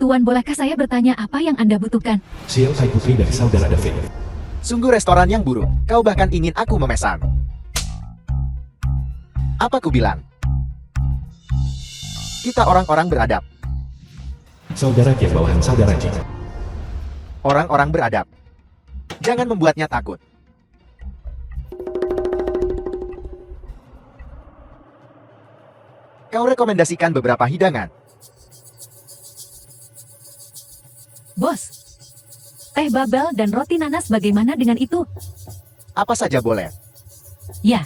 Tuan, bolehkah saya bertanya apa yang Anda butuhkan? Xiao Sai putri dari saudara David. Sungguh restoran yang buruk. Kau bahkan ingin aku memesan. Apa ku bilang? Kita orang-orang beradab. Saudara Kian bawahan saudara Ji. Orang-orang beradab. Jangan membuatnya takut. Kau rekomendasikan beberapa hidangan. Bos, teh babel dan roti nanas bagaimana dengan itu? Apa saja boleh. Ya,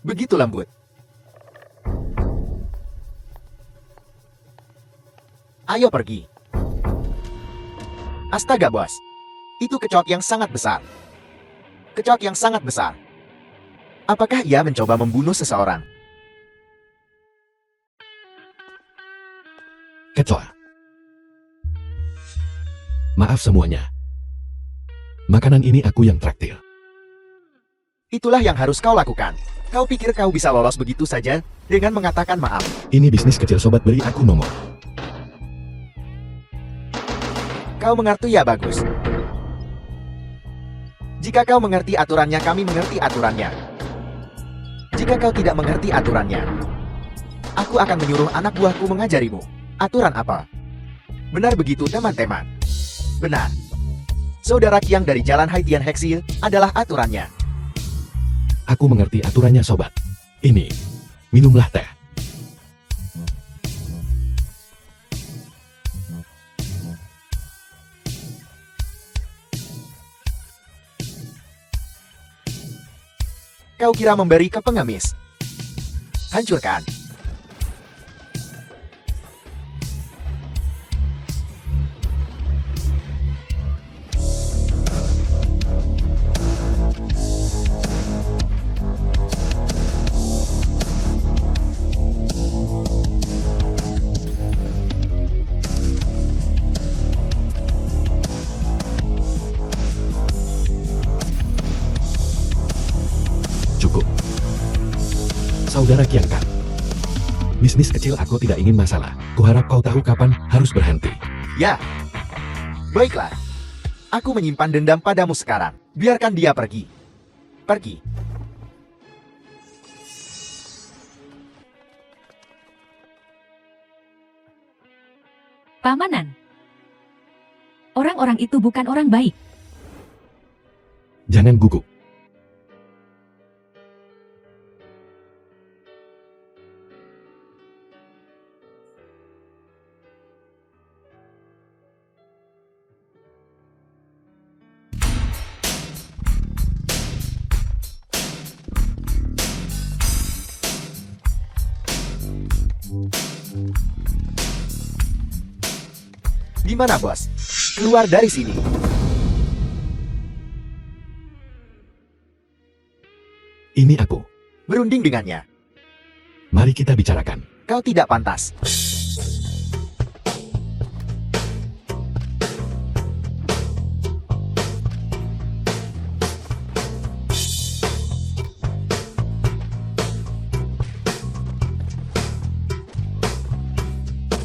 Begitu lembut. Ayo pergi. Astaga, bos. Itu kecoak yang sangat besar. Kecoak yang sangat besar. Apakah ia mencoba membunuh seseorang? Kecoa. Maaf semuanya. Makanan ini aku yang traktir. Itulah yang harus kau lakukan. Kau pikir kau bisa lolos begitu saja dengan mengatakan maaf? Ini bisnis kecil sobat, beri aku nomor. Kau mengerti ya, bagus. Jika kau mengerti aturannya, kami mengerti aturannya. Jika kau tidak mengerti aturannya, aku akan menyuruh anak buahku mengajarimu. Aturan apa? Benar begitu, teman-teman. Benar. Saudara Kiang dari Jalan Haitian Hexil adalah aturannya. Aku mengerti aturannya sobat. Ini, minumlah teh. Kau kira memberi ke pengemis? Hancurkan. Cukup. Saudara Kian kan? Bisnis kecil aku tidak ingin masalah. Kuharap kau tahu kapan harus berhenti. Ya. Baiklah. Aku menyimpan dendam padamu sekarang. Biarkan dia pergi. Pergi. Pamanan. Orang-orang itu bukan orang baik. Jangan gugup. Di mana, bos? Keluar dari sini. Ini aku. Berunding dengannya. Mari kita bicarakan. Kau tidak pantas.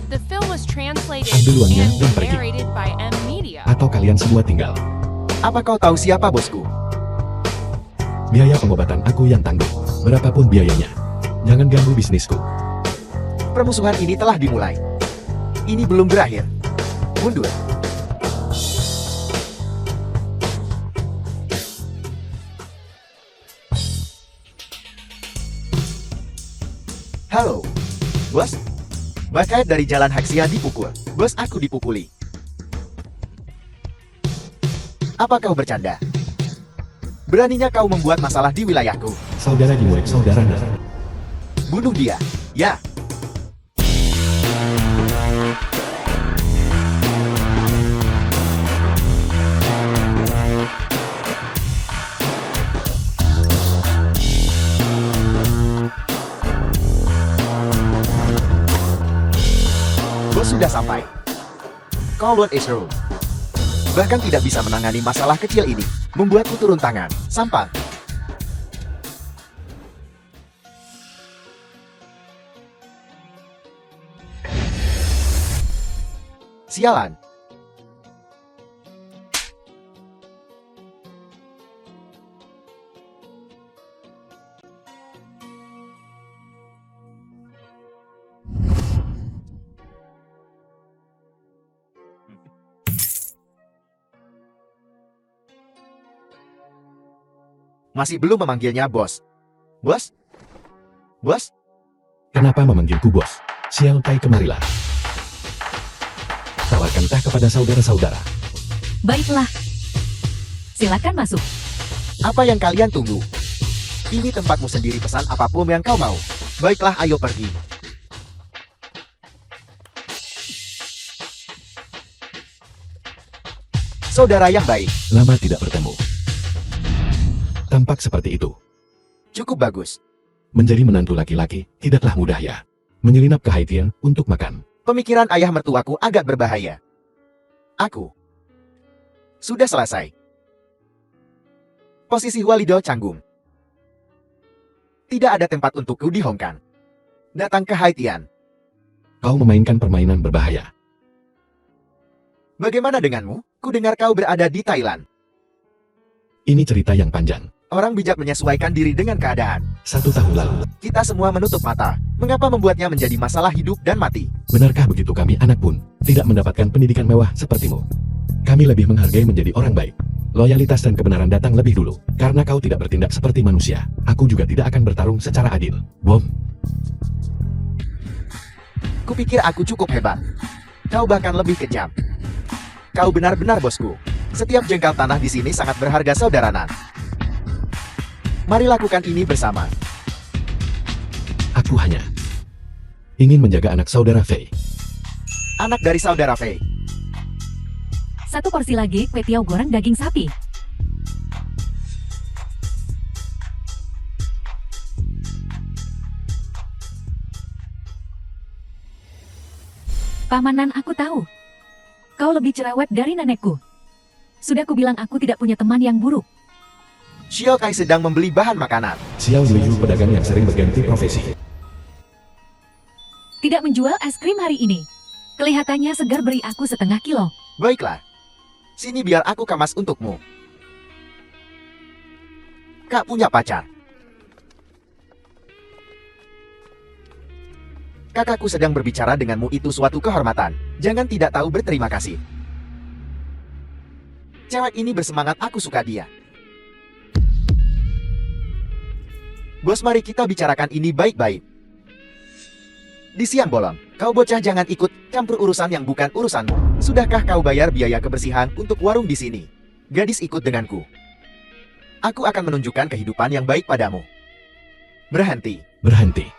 The film was translated Ambil uangnya and dan pergi. narrated by M Media. Atau kalian semua tinggal. Apa kau tahu siapa bosku? Biaya pengobatan aku yang tanggung. Berapapun biayanya. Jangan ganggu bisnisku. Permusuhan ini telah dimulai. Ini belum berakhir. Mundur. Halo, bos. Bakait dari Jalan Haksia dipukul. Bos aku dipukuli. Apa kau bercanda? Beraninya kau membuat masalah di wilayahku. Saudara dimulik saudara Nar. Bunuh dia. Ya. Bos sudah sampai. Kowloon is room. Bahkan tidak bisa menangani masalah kecil ini. Membuatku turun tangan. Sampah. Sialan. Masih belum memanggilnya bos. Bos? Bos? Kenapa memanggilku bos? Xiao Tai, kemarilah. Tawarkan teh kepada saudara-saudara. Baiklah. Silakan masuk. Apa yang kalian tunggu? Ini tempatmu sendiri, pesan apapun yang kau mau. Baiklah, ayo pergi. Saudara yang baik, Lama tidak bertemu. Tampak seperti itu. cukup bagus. Menjadi menantu laki-laki tidaklah mudah ya. Menyelinap ke Haitian untuk makan. Pemikiran ayah mertuaku agak berbahaya. Aku sudah selesai. Posisi Walido canggung. Tidak ada tempat untukku di Hong Kong. Datang ke Haitian. Kau memainkan permainan berbahaya. Bagaimana denganmu? Ku dengar kau berada di Thailand. Ini cerita yang panjang. Orang bijak menyesuaikan diri dengan keadaan. 1 tahun lalu. Kita semua menutup mata. Mengapa membuatnya menjadi masalah hidup dan mati? Benarkah begitu kami anak pun tidak mendapatkan pendidikan mewah sepertimu? Kami lebih menghargai menjadi orang baik. Loyalitas dan kebenaran datang lebih dulu. Karena kau tidak bertindak seperti manusia, aku juga tidak akan bertarung secara adil. Bom. Kupikir aku cukup hebat. Kau bahkan lebih kejam. Kau benar-benar bosku. Setiap jengkal tanah di sini sangat berharga, saudara Nan. Mari lakukan ini bersama. Aku hanya ingin menjaga anak saudara Fei. Anak dari saudara Fei. 1 porsi lagi kue tiaw goreng daging sapi. Pamanan, aku tahu. Kau lebih cerewet dari nenekku. Sudah kubilang aku tidak punya teman yang buruk. Xiao Kai sedang membeli bahan makanan. Xiao Liu, pedagang yang sering berganti profesi. Tidak menjual es krim hari ini. Kelihatannya segar, beri aku 1/2 kilo. Baiklah. Sini biar aku kemas untukmu. Kak punya pacar. Kakakku sedang berbicara denganmu, itu suatu kehormatan. Jangan tidak tahu berterima kasih. Cewek ini bersemangat, aku suka dia. Bos, mari kita bicarakan ini baik-baik. Di siang bolong, kau bocah jangan ikut campur urusan yang bukan urusanmu. Sudahkah kau bayar biaya kebersihan untuk warung di sini? Gadis, ikut denganku. Aku akan menunjukkan kehidupan yang baik padamu. Berhenti. Berhenti.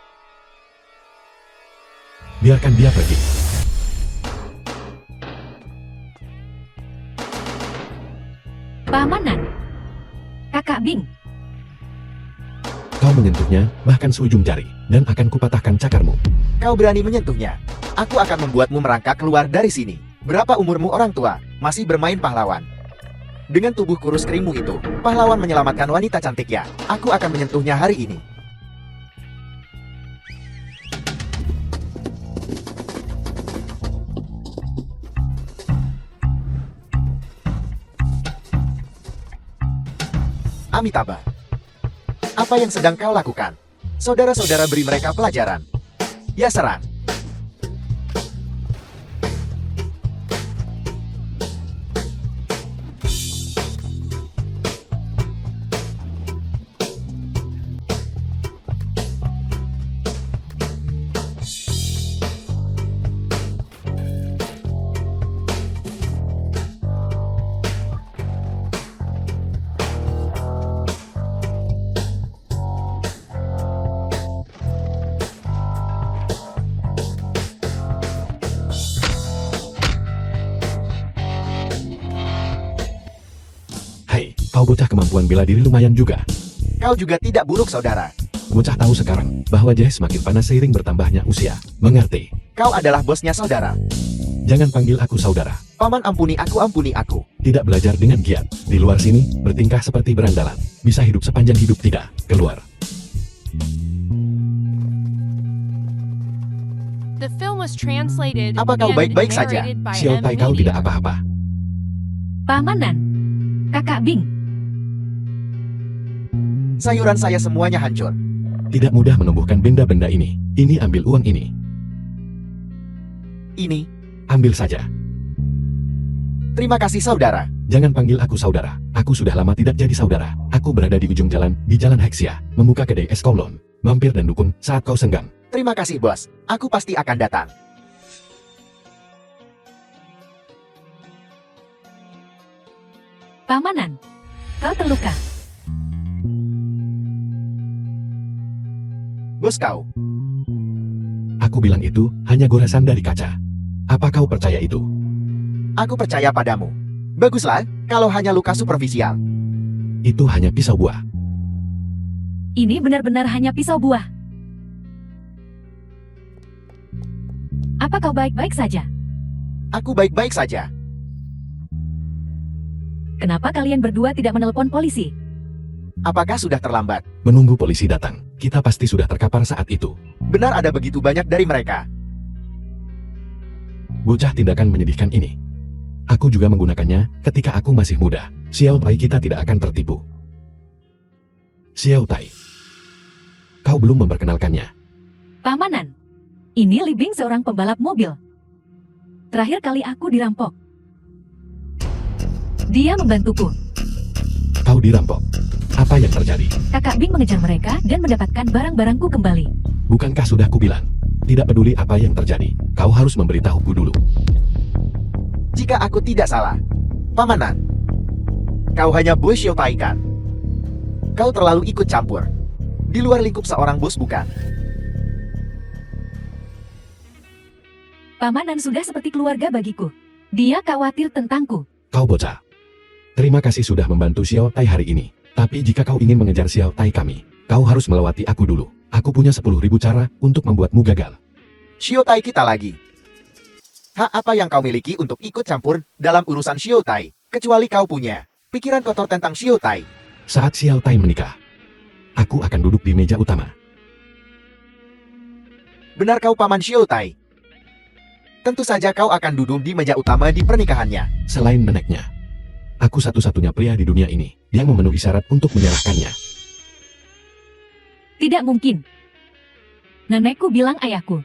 Biarkan dia pergi. Pamanan. Kakak Bing. Kau menyentuhnya, bahkan seujung jari, dan akan kupatahkan cakarmu. Kau berani menyentuhnya. Aku akan membuatmu merangkak keluar dari sini. Berapa umurmu, orang tua? Masih bermain pahlawan. Dengan tubuh kurus keringmu itu, pahlawan menyelamatkan wanita cantik ya. Aku akan menyentuhnya hari ini. Amitabha. Apa yang sedang kau lakukan? Saudara-saudara, beri mereka pelajaran. Ya, serang. Hai, kau bocah, kemampuan bela diri lumayan juga. Kau juga tidak buruk, saudara. Bocah tahu sekarang bahwa jahe semakin panas seiring bertambahnya usia. Mengerti? Kau adalah bosnya, saudara. Jangan panggil aku saudara. Paman, ampuni aku, ampuni aku. Tidak belajar dengan giat. Di luar sini, bertingkah seperti berandalan. Bisa hidup sepanjang hidup tidak. Keluar. The film was was translated Apa kau and baik-baik saja? narrated by Xiao M Tai, kau Media. tidak apa-apa. Pamanan. Kakak Bing. Sayuran saya semuanya hancur. Tidak mudah menumbuhkan benda-benda ini. Ini ambil uang ini. Ini, Ambil saja. terima kasih saudara. Jangan panggil aku saudara. Aku sudah lama tidak jadi saudara. Aku berada di ujung jalan, di Jalan Hexia, membuka kedai es kolon, mampir dan dukun saat kau senggang. Terima kasih bos. Aku pasti akan datang. Pamanan. Kau terluka. Bos kau, Aku bilang itu hanya goresan dari kaca. Apa kau percaya itu? aku percaya padamu. Baguslah, kalau hanya luka superficial. Itu hanya pisau buah. Ini benar-benar hanya pisau buah. Apa kau baik-baik saja? Aku baik-baik saja. Kenapa kalian berdua tidak menelpon polisi? Apakah sudah terlambat? Menunggu polisi datang. Kita pasti sudah terkapar saat itu. Benar ada begitu banyak dari mereka. Bocah tindakan menyedihkan ini. Aku juga menggunakannya ketika aku masih muda. Xiao Tai, kita tidak akan tertipu. Xiao Tai. Kau belum memperkenalkannya. Pamanan. Ini Li Bing, seorang pembalap mobil. Terakhir kali aku dirampok. Dia membantuku. Kau dirampok. Apa yang terjadi? Kakak Bing mengejar mereka dan mendapatkan barang-barangku kembali. Bukankah sudah kubilang? Tidak peduli apa yang terjadi. Kau harus memberitahuku dulu. Jika aku tidak salah, Pamanan, kau hanya bos Xiao Tai kan? Kau terlalu ikut campur. Di luar lingkup seorang bos bukan? Pamanan sudah seperti keluarga bagiku. Dia khawatir tentangku. Kau bocah. Terima kasih sudah membantu Xiao Tai hari ini. Tapi jika kau ingin mengejar Xiao Tai kami, kau harus melewati aku dulu. Aku punya 10.000 cara untuk membuatmu gagal. Xiao Tai kita lagi. Hak apa yang kau miliki untuk ikut campur dalam urusan Xiao Tai? Kecuali kau punya pikiran kotor tentang Xiao Tai. Saat Xiao Tai menikah, aku akan duduk di meja utama. Benar kau paman Xiao Tai? Tentu saja kau akan duduk di meja utama di pernikahannya. Selain neneknya, aku satu-satunya pria di dunia ini yang memenuhi syarat untuk menyerahkannya. Tidak mungkin. Nenekku bilang ayahku.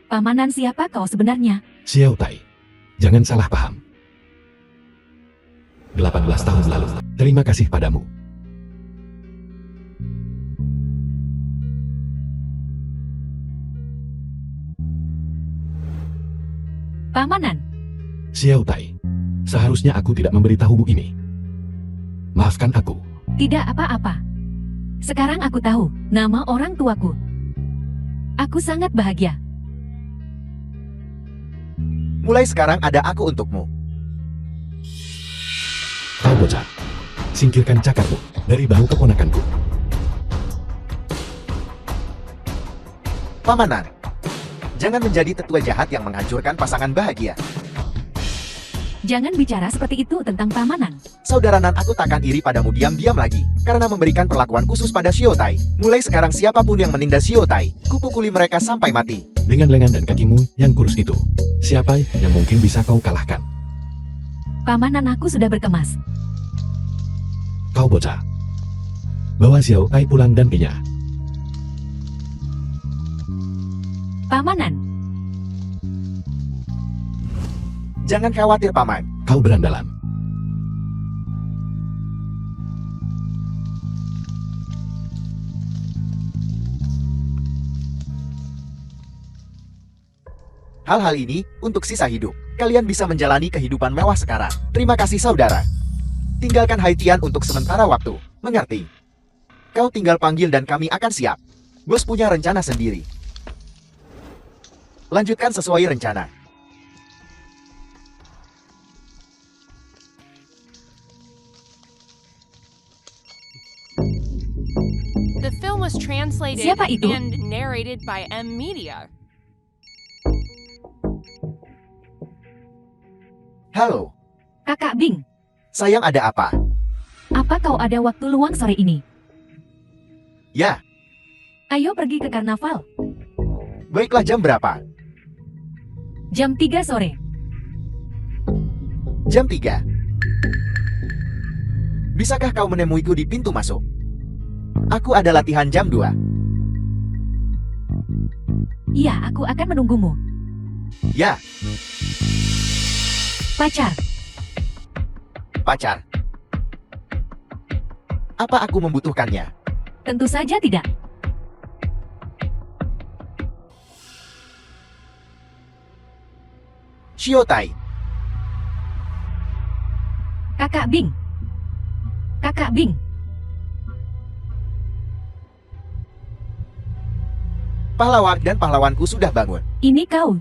Pamanan, siapa kau sebenarnya? Xiao Tai, jangan salah paham. 18 tahun lalu, terima kasih padamu. Pamanan. Xiao Tai, seharusnya aku tidak memberitahumu ini. Maafkan aku. Tidak apa-apa. Sekarang aku tahu nama orang tuaku. Aku sangat bahagia. Mulai sekarang ada aku untukmu. Kau bocah, singkirkan cakarmu dari bahu keponakanku. Pamanan, jangan menjadi tetua jahat yang menghancurkan pasangan bahagia. Jangan bicara seperti itu tentang Pamanan. Saudara Nan, aku takkan iri padamu diam-diam lagi, karena memberikan perlakuan khusus pada Xiao Tai. Mulai sekarang siapapun yang menindas Xiao Tai, kupukuli mereka sampai mati. Dengan lengan dan kakimu yang kurus itu, siapa yang mungkin bisa kau kalahkan? Pamanan, aku sudah berkemas. Kau bocah. Bawa Xiao Tai pulang dan pinya. Pamanan. Jangan khawatir paman, Kau berandalan. hal-hal ini untuk sisa hidup. Kalian bisa menjalani kehidupan mewah sekarang. Terima kasih saudara. Tinggalkan Haitian untuk sementara waktu, mengerti? Kau tinggal panggil dan kami akan siap. Bos punya rencana sendiri. Lanjutkan sesuai rencana. The film was translated Siapa itu? and narrated by M Media. Halo, Kakak Bing, sayang, ada apa? apa kau ada waktu luang sore ini? Ya, Ayo pergi ke karnaval. baiklah, jam berapa? Jam 3 sore. Jam 3. Bisakah kau menemuiku di pintu masuk? Aku ada latihan jam 2. Iya, aku akan menunggumu. Ya, Pacar, pacar. Apa aku membutuhkannya? tentu saja tidak. Shiotai, Kakak Bing. Kakak Bing, pahlawan dan pahlawanku sudah bangun. ini kau.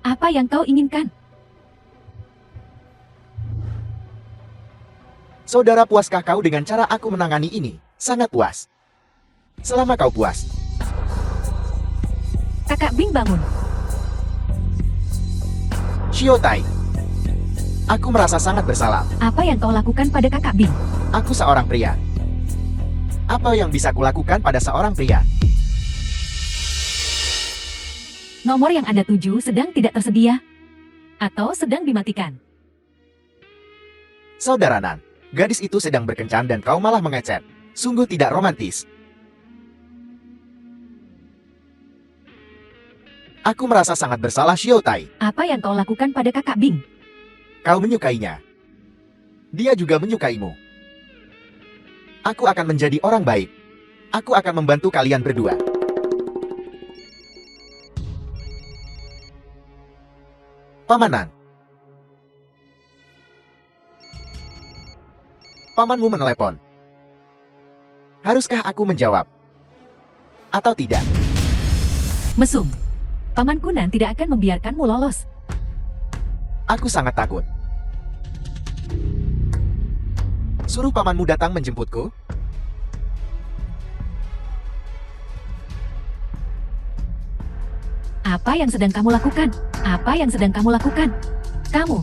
Apa yang kau inginkan? Saudara, puaskah kau dengan cara aku menangani ini? Sangat puas. Selama kau puas, Kakak Bing bangun. Shiotai. Aku merasa sangat bersalah. Apa yang kau lakukan pada Kakak Bing? Aku seorang pria. Apa yang bisa kulakukan pada seorang pria? Nomor yang Anda tuju sedang tidak tersedia atau sedang dimatikan. Saudara Nan, gadis itu sedang berkencan dan kau malah mengecet. Sungguh tidak romantis. Aku merasa sangat bersalah, Shiotai. Apa yang kau lakukan pada Kakak Bing? Kau menyukainya. Dia juga menyukaimu. Aku akan menjadi orang baik. Aku akan membantu kalian berdua. Pamanan. Pamanmu menelepon. Haruskah aku menjawab? Atau tidak? Mesum. Paman Kunan tidak akan membiarkanmu lolos. Aku sangat takut. Suruh pamanmu datang menjemputku. Apa yang sedang kamu lakukan? Apa yang sedang kamu lakukan? Kamu.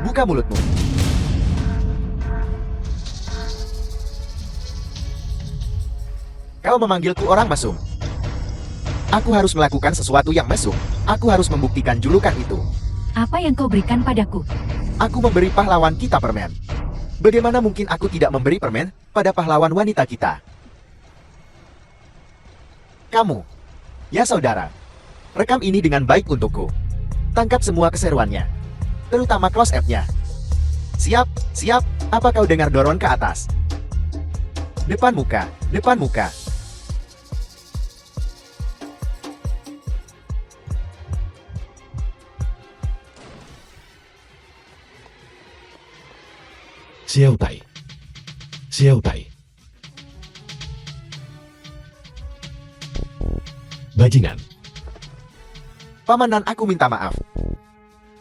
Buka mulutmu. Kau memanggilku orang mesum. Aku harus melakukan sesuatu yang mesum. Aku harus membuktikan julukan itu. Apa yang kau berikan padaku? Aku memberi pahlawan kita permen. Bagaimana mungkin aku tidak memberi permen pada pahlawan wanita kita? Kamu. Ya saudara. Rekam ini dengan baik untukku. Tangkap semua keseruannya. Terutama close-up-nya. Siap, siap. Apa kau dengar doron ke atas? Depan muka, depan muka. Xiao Tai. Xiao Tai. Bajingan. Pamanan, aku minta maaf.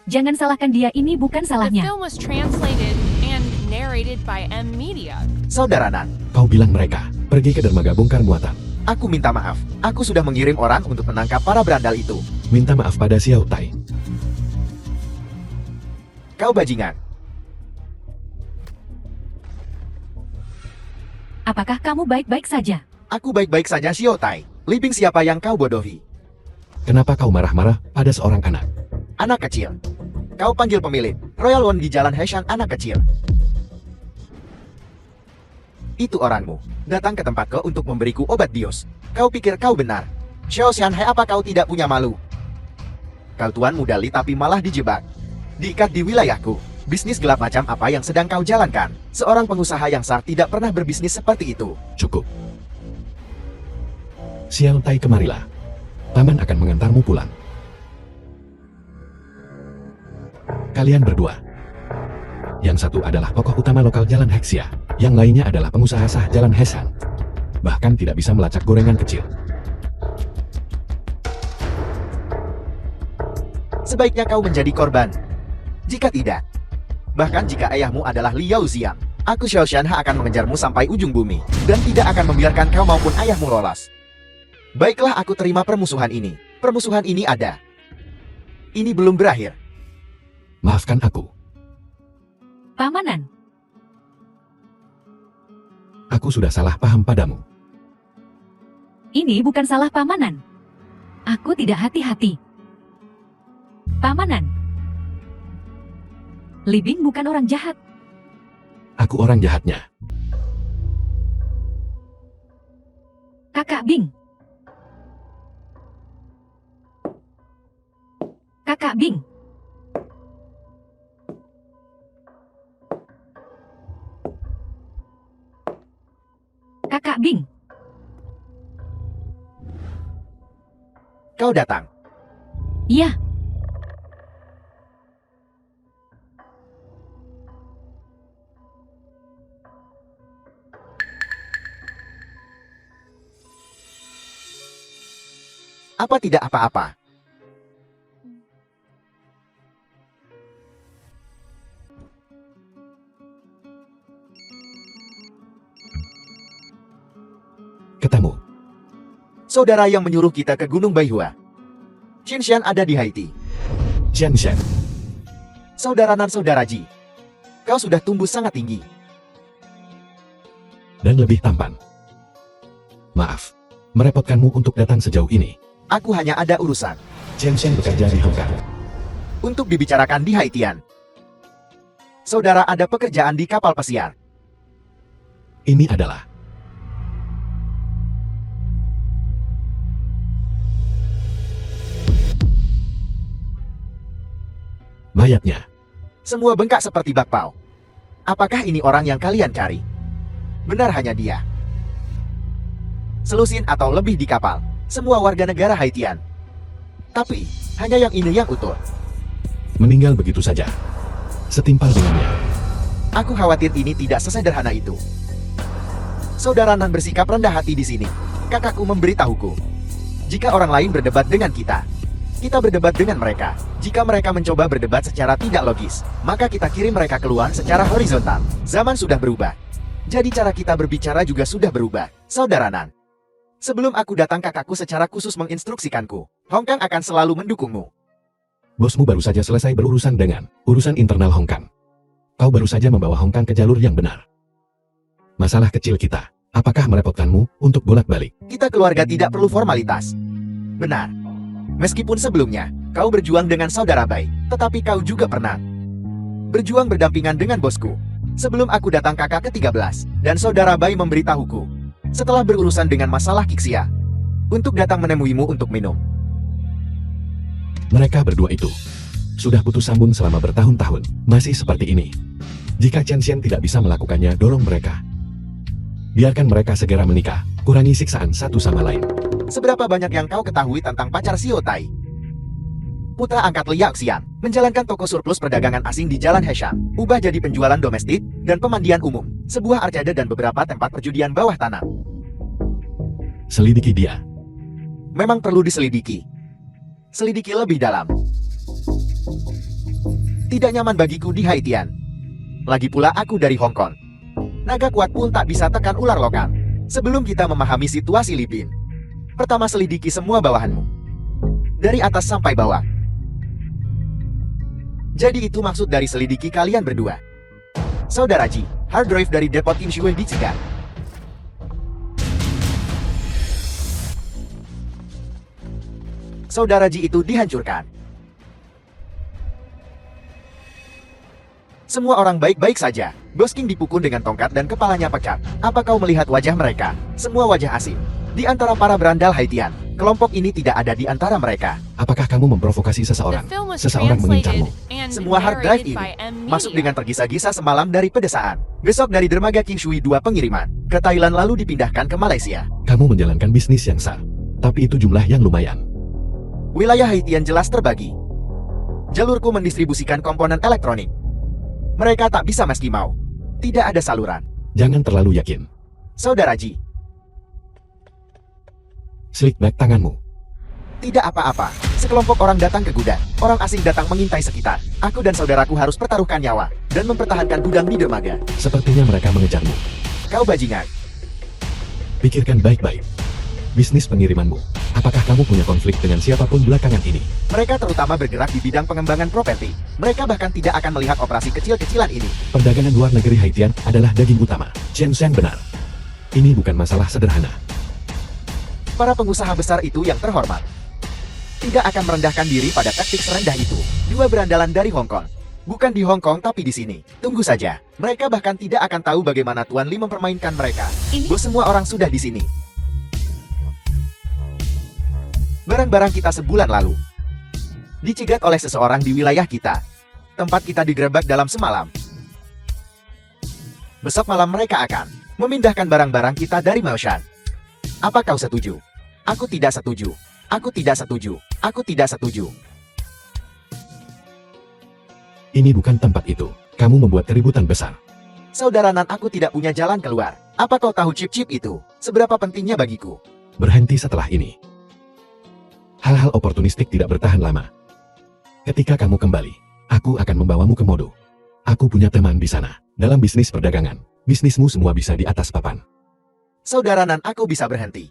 Jangan salahkan dia, ini bukan The salahnya. film was translated and narrated by M Media. Saudara Nan, Kau bilang mereka pergi ke dermaga bongkar muatan. aku minta maaf. Aku sudah mengirim orang untuk menangkap para berandal itu. Minta maaf pada Xiao Tai. Kau bajingan. Apakah kamu baik-baik saja? Aku baik-baik saja, Shiotai. Libing siapa yang kau bodohi? Kenapa kau marah-marah pada seorang anak? Anak kecil. Kau panggil pemilik. Royal One di Jalan Heshan, anak kecil. Itu orangmu. Datang ke tempatku untuk memberiku obat bios. Kau pikir kau benar? Xiao Xianhai, apa kau tidak punya malu? Kau tuan muda Li tapi malah dijebak. Diikat di wilayahku. Bisnis gelap macam apa yang sedang kau jalankan? Seorang pengusaha yang sah tidak pernah berbisnis seperti itu. Cukup. Xiao Tai, kemarilah. Paman akan mengantarmu pulang. Kalian berdua. Yang satu adalah tokoh utama lokal Jalan Hexia. Yang lainnya adalah pengusaha sah Jalan Hesan. Bahkan tidak bisa melacak gorengan kecil. Sebaiknya kau menjadi korban. Jika tidak, bahkan jika ayahmu adalah Liao Xiang, aku Xiao Xianha akan mengejarmu sampai ujung bumi, dan tidak akan membiarkan kau maupun ayahmu lolos. Baiklah, aku terima permusuhan ini. Permusuhan ini ada. Ini belum berakhir. Maafkan aku. Pamanan, Aku sudah salah paham padamu. ini bukan salah Pamanan. Aku tidak hati-hati. Pamanan. Li Bing bukan orang jahat. Aku orang jahatnya. Kakak Bing. Kakak Bing. Kakak Bing. Kau datang. Iya. Apa tidak apa-apa? Ketemu. Saudara yang menyuruh kita ke Gunung Baihua. Qinshan ada di Haiti. Jian Shen. Saudara nan saudara Ji. Kau sudah tumbuh sangat tinggi. Dan lebih tampan. Maaf, merepotkanmu untuk datang sejauh ini. Aku hanya ada urusan Jian Shen bekerja di Hong Kong. untuk dibicarakan di Haitian. Saudara ada pekerjaan di kapal pesiar. Ini adalah mayatnya. Semua bengkak seperti bakpao. Apakah ini orang yang kalian cari? Benar hanya dia. Selusin atau lebih di kapal. Semua warga negara Haitian. Tapi, hanya yang ini yang utuh. Meninggal begitu saja. Setimpal dengannya. Aku khawatir ini tidak sesederhana itu. Saudara Nan bersikap rendah hati di sini. Kakakku memberitahuku. Jika orang lain berdebat dengan kita berdebat dengan mereka. Jika mereka mencoba berdebat secara tidak logis, maka kita kirim mereka keluar secara horizontal. Zaman sudah berubah. Jadi cara kita berbicara juga sudah berubah. Saudara Nan. Sebelum aku datang, kakakku secara khusus menginstruksikanku. Hong Kong akan selalu mendukungmu. Bosmu baru saja selesai berurusan dengan urusan internal Hong Kong. Kau baru saja membawa Hong Kong ke jalur yang benar. Masalah kecil kita, apakah merepotkanmu untuk bolak-balik? Kita keluarga tidak perlu formalitas. Benar. Meskipun sebelumnya, kau berjuang dengan saudara Bai, tetapi kau juga pernah berjuang berdampingan dengan bosku. Sebelum aku datang kakak ke-13, dan saudara Bai memberitahuku. Setelah berurusan dengan masalah Kixia, untuk datang menemuimu untuk minum. Mereka berdua itu sudah putus sambung selama bertahun-tahun, masih seperti ini. Jika Chen Xian tidak bisa melakukannya, dorong mereka. Biarkan mereka segera menikah, kurangi siksaan satu sama lain. Seberapa banyak yang kau ketahui tentang pacar Xiao Tai? Putra angkat Liao Xian, menjalankan toko surplus perdagangan asing di Jalan Hesham, ubah jadi penjualan domestik, dan pemandian umum, sebuah arcade dan beberapa tempat perjudian bawah tanah. Selidiki dia. Memang perlu diselidiki. Selidiki lebih dalam. Tidak nyaman bagiku di Haitian. Lagi pula aku dari Hong Kong. Naga kuat pun tak bisa tekan ular lokal. Sebelum kita memahami situasi Li Bin, pertama selidiki semua bawahanmu. Dari atas sampai bawah. Jadi itu maksud dari selidiki kalian berdua. Saudara Ji, hard drive dari Depot Inshui dicegah. Saudara Ji itu dihancurkan. Semua orang baik-baik saja. Bos King dipukul dengan tongkat dan kepalanya pecah. Apa kau melihat wajah mereka? Semua wajah asing. Di antara para berandal Haitian, kelompok ini tidak ada di antara mereka. Apakah kamu memprovokasi The seseorang? film was Seseorang mengincarmu. translated and Semua hard drive narrated ini by M. masuk Media. dengan tergisa-gisa semalam dari pedesaan. Besok dari dermaga King Shui 2 pengiriman ke Thailand lalu dipindahkan ke Malaysia. Kamu menjalankan bisnis yang sah. Tapi itu jumlah yang lumayan. Wilayah Haitian jelas terbagi. Jalurku mendistribusikan komponen elektronik. Mereka tak bisa meski mau. Tidak ada saluran. Jangan terlalu yakin. Saudara Ji, Slick back tanganmu. tidak apa-apa. Sekelompok orang datang ke gudang. Orang asing datang mengintai sekitar. Aku dan saudaraku harus pertaruhkan nyawa dan mempertahankan gudang di dermaga. Sepertinya mereka mengejarmu. Kau bajingan. Pikirkan baik-baik. Bisnis pengirimanmu. Apakah kamu punya konflik dengan siapapun belakangan ini? Mereka terutama bergerak di bidang pengembangan properti. Mereka bahkan tidak akan melihat operasi kecil-kecilan ini. Perdagangan luar negeri Haitian adalah daging utama. Chen Shen benar. Ini bukan masalah sederhana. Para pengusaha besar itu yang terhormat. tidak akan merendahkan diri pada taktik serendah itu. Dua berandalan dari Hong Kong. Bukan di Hong Kong tapi di sini. Tunggu saja. Mereka bahkan tidak akan tahu bagaimana Tuan Lee mempermainkan mereka. Ini Bos, semua orang sudah di sini. Barang-barang kita sebulan lalu dicegat oleh seseorang di wilayah kita. Tempat kita digerebek dalam semalam. Besok malam mereka akan memindahkan barang-barang kita dari Maoshan. Apa kau setuju? Aku tidak setuju. Aku tidak setuju. Aku tidak setuju. Ini bukan tempat itu. Kamu membuat keributan besar. Saudara Nan, aku tidak punya jalan keluar. Apa kau tahu chip-chip itu? Seberapa pentingnya bagiku? Berhenti setelah ini. Hal-hal oportunistik tidak bertahan lama. Ketika kamu kembali, aku akan membawamu ke Modo. Aku punya teman di sana. Dalam bisnis perdagangan, bisnismu semua bisa di atas papan. Saudara Nan, aku bisa berhenti.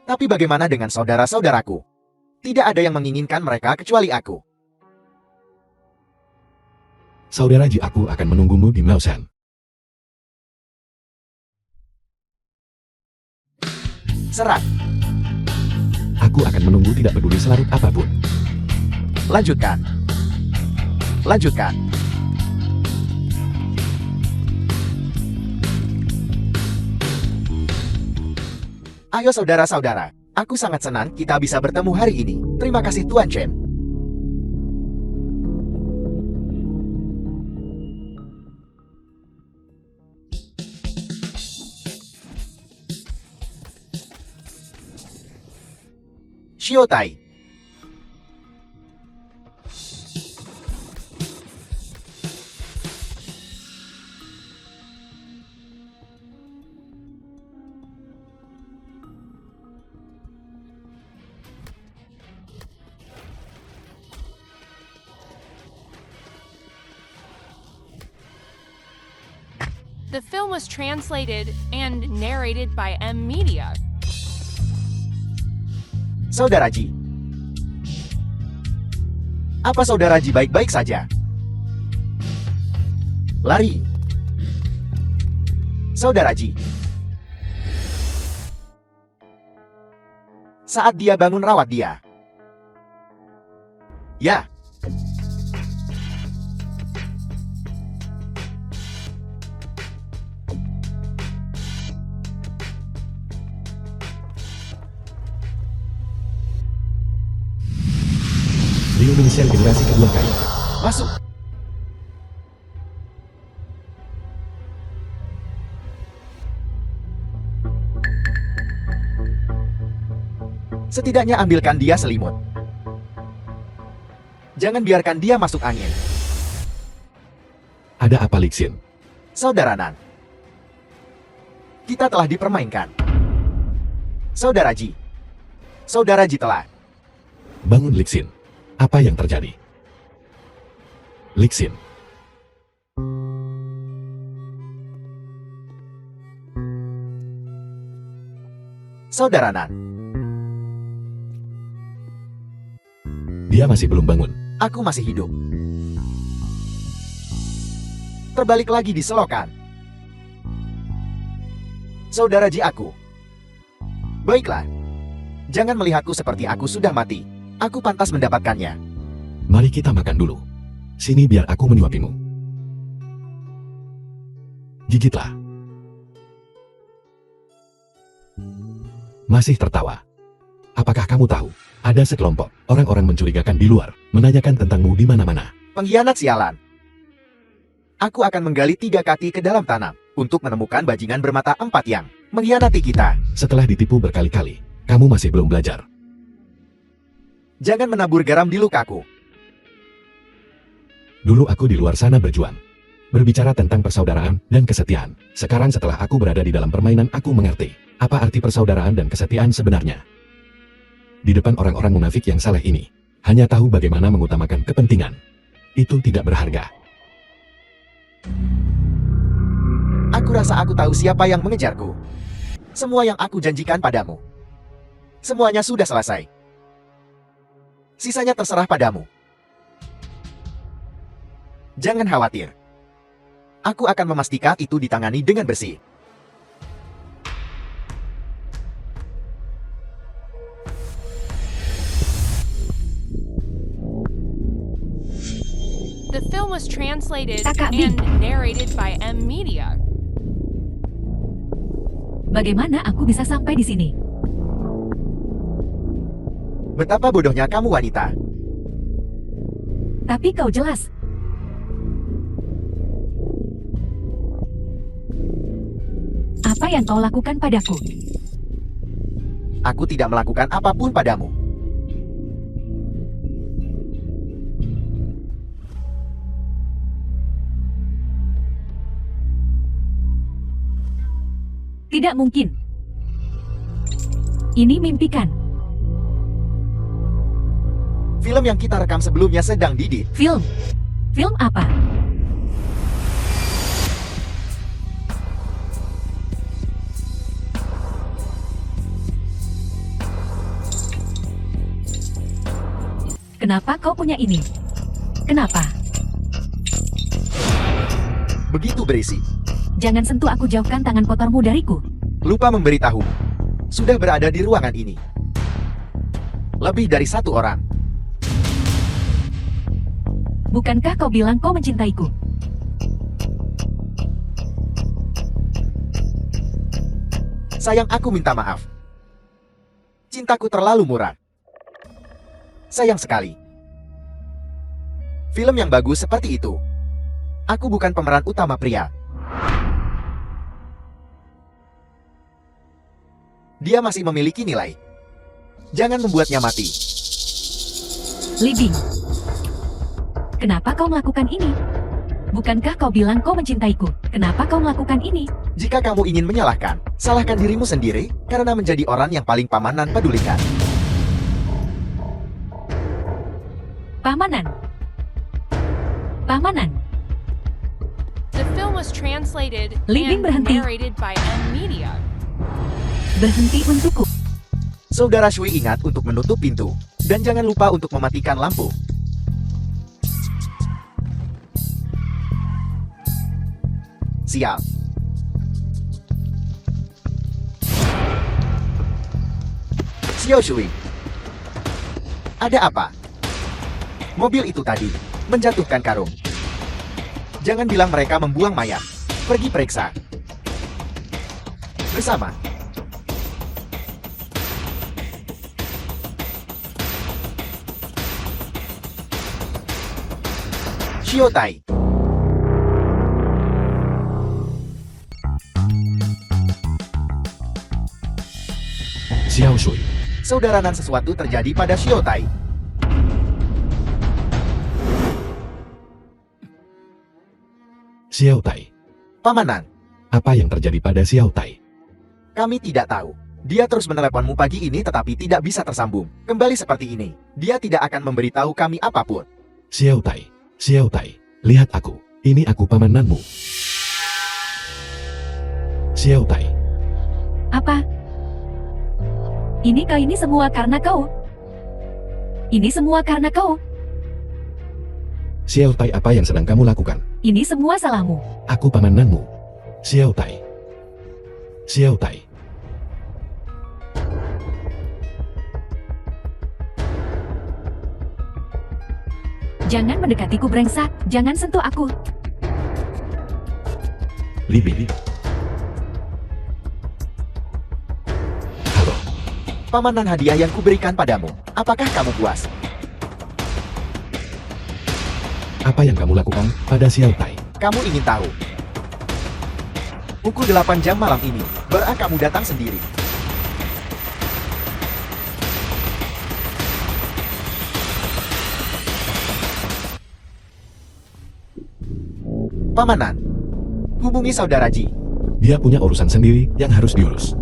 Tapi bagaimana dengan saudara-saudaraku? Tidak ada yang menginginkan mereka kecuali aku. Saudara Ji, aku akan menunggumu di Maoshan. Serang. Aku akan menunggu tidak peduli selarut apapun. Lanjutkan. Lanjutkan. Ayo saudara-saudara, aku sangat senang kita bisa bertemu hari ini. Terima kasih Tuan Chen. Shiotai. The film was translated and narrated by M Media. Saudara Ji. Apa Saudara Ji baik-baik saja? Lari. Saudara Ji. Saat dia bangun, rawat dia. Ya. Liu Mingxian generasi kedua kali. Masuk. Setidaknya ambilkan dia selimut. Jangan biarkan dia masuk angin. Ada apa, Lixin? Saudara Nan. Kita telah dipermainkan. Saudara Ji. Saudara Ji telah. Bangun, Lixin. Apa yang terjadi? Lixin. Saudara Nan. Dia masih belum bangun. Aku masih hidup. Terbalik lagi di selokan. Saudara Ji, aku. Baiklah. Jangan melihatku seperti aku sudah mati. Aku pantas mendapatkannya. Mari kita makan dulu. Sini biar aku menyuapimu. Gigitlah. Masih tertawa. Apakah kamu tahu? Ada sekelompok orang-orang mencurigakan di luar, menanyakan tentangmu di mana-mana. Pengkhianat sialan. Aku akan menggali 3 kaki ke dalam tanam untuk menemukan bajingan bermata 4 yang mengkhianati kita. Setelah ditipu berkali-kali, kamu masih belum belajar. Jangan menabur garam di lukaku. Dulu aku di luar sana berjuang. Berbicara tentang persaudaraan dan kesetiaan. Sekarang setelah aku berada di dalam permainan, aku mengerti apa arti persaudaraan dan kesetiaan sebenarnya. Di depan orang-orang munafik yang saleh ini, hanya tahu bagaimana mengutamakan kepentingan. Itu tidak berharga. Aku rasa aku tahu siapa yang mengejarku. Semua yang aku janjikan padamu. Semuanya sudah selesai. Sisanya terserah padamu. Jangan khawatir. Aku akan memastikan itu ditangani dengan bersih. The film was translated Kakak Bing. and narrated by M Media. Bagaimana aku bisa sampai di sini? Betapa bodohnya kamu wanita. Tapi kau jelas. Apa yang kau lakukan padaku? Aku tidak melakukan apapun padamu. Tidak mungkin. Ini mimpikan. Film yang kita rekam sebelumnya sedang didit. Film. Film apa? Kenapa kau punya ini? Kenapa? Begitu berisi. Jangan sentuh aku, jauhkan tangan kotormu dariku. Lupa memberitahu. Sudah berada di ruangan ini. Lebih dari satu orang. Bukankah kau bilang kau mencintaiku? Sayang, aku minta maaf. Cintaku terlalu murah. Sayang sekali. Film yang bagus seperti itu. Aku bukan pemeran utama pria. Dia masih memiliki nilai. Jangan membuatnya mati. Libing. Kenapa kau melakukan ini? Bukankah kau bilang kau mencintaiku? Kenapa kau melakukan ini? Jika kamu ingin menyalahkan, salahkan dirimu sendiri karena menjadi orang yang paling pamanan pedulikan. Pamanan. Pamanan. The film was translated Libing and berhenti. narrated by M Media. Berhenti untukku. Saudara Shui ingat untuk menutup pintu. Dan jangan lupa untuk mematikan lampu. Siap. Xiao Shui. Ada apa? Mobil itu tadi menjatuhkan karung. Jangan bilang mereka membuang mayat. Pergi periksa. Bersama. Shiotai. Xiao Shui. Saudaranan sesuatu terjadi pada Shiotai. Xiao Tai. Pamanan, Apa yang terjadi pada Xiao Tai? kami tidak tahu. Dia terus meneleponmu pagi ini tetapi tidak bisa tersambung. Kembali seperti ini. Dia tidak akan memberitahu kami apapun. Xiao Tai. Xiao Tai. Lihat aku. Ini aku pamananmu. Xiao Tai. Apa? Ini semua karena kau. Ini semua karena kau. Xiao Tai, apa yang sedang kamu lakukan? Ini semua salahmu. Aku pamananmu. Xiao Tai. Xiao Tai. Jangan mendekatiku, brengsek. Jangan sentuh aku. Libing. Halo. Pamanan hadiah yang kuberikan padamu. Apakah kamu puas? Apa yang kamu lakukan pada Xiao Tai? Kamu ingin tahu? Pukul 8 jam malam ini, Bara kamu datang sendiri. Pamanan, hubungi saudara Ji. Dia punya urusan sendiri yang harus diurus.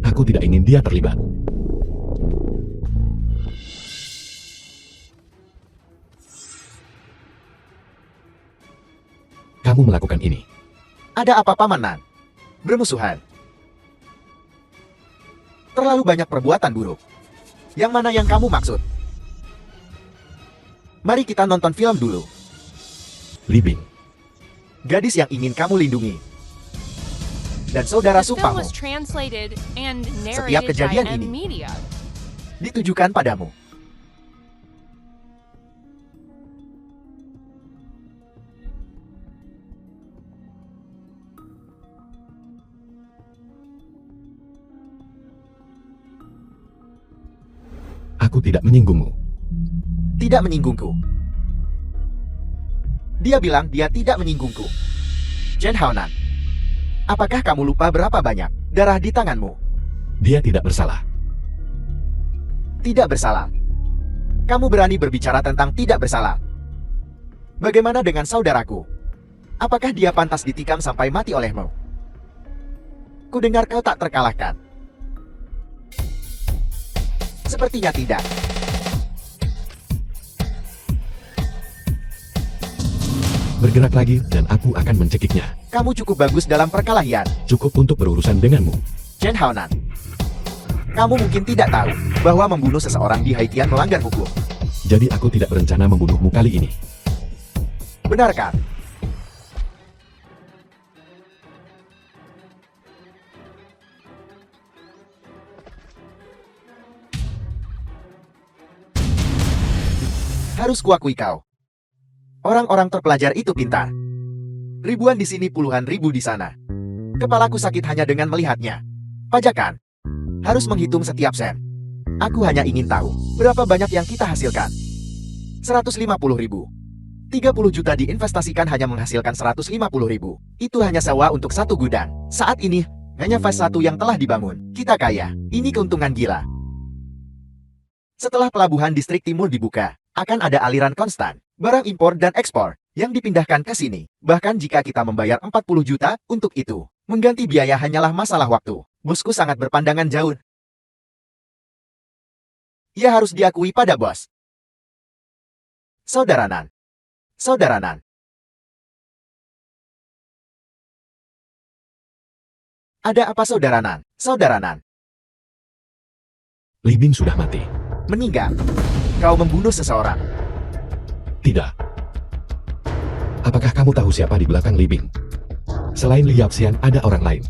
Aku tidak ingin dia terlibat. Kamu melakukan ini. Ada apa Pamanan? Bermusuhan. Terlalu banyak perbuatan buruk. Yang mana yang kamu maksud? Mari kita nonton film dulu. Libing. Gadis yang ingin kamu lindungi. Dan saudara The film sumpahmu was translated and Setiap narrated by kejadian M ini. Media. ditujukan padamu. Aku tidak menyinggungmu. Tidak menyinggungku. Dia bilang dia tidak menyinggungku. Chen Haonan, apakah kamu lupa berapa banyak darah di tanganmu? Dia tidak bersalah. Tidak bersalah. Kamu berani berbicara tentang tidak bersalah. Bagaimana dengan saudaraku? Apakah dia pantas ditikam sampai mati olehmu? Kudengar kau tak terkalahkan. Sepertinya tidak. Bergerak lagi dan aku akan mencekiknya. Kamu cukup bagus dalam perkelahian, Cukup untuk berurusan denganmu. Chen Haonan. Kamu mungkin tidak tahu bahwa membunuh seseorang di Haitian melanggar hukum. Jadi aku tidak berencana membunuhmu kali ini. Benarkah? Harus kuakui kau. Orang-orang terpelajar itu pintar. Ribuan di sini, puluhan ribu di sana. Kepalaku sakit hanya dengan melihatnya. Pajakan. Harus menghitung setiap sen. Aku hanya ingin tahu, berapa banyak yang kita hasilkan. 150.000. 30 juta diinvestasikan hanya menghasilkan 150.000. Itu hanya sewa untuk satu gudang. Saat ini, hanya fase 1 yang telah dibangun. Kita kaya. Ini keuntungan gila. Setelah pelabuhan distrik timur dibuka, akan ada aliran konstan, barang impor dan ekspor, yang dipindahkan ke sini. Bahkan jika kita membayar 40 juta untuk itu, mengganti biaya hanyalah masalah waktu. Bosku sangat berpandangan jauh. Ia harus diakui pada bos. Saudara Nan. Saudara Nan. Ada apa saudara Nan? Saudara Nan. Li Bing sudah mati. Meninggal. Kau membunuh seseorang. Tidak. Apakah kamu tahu siapa di belakang Li Bing? Selain Liao Xian, ada orang lain.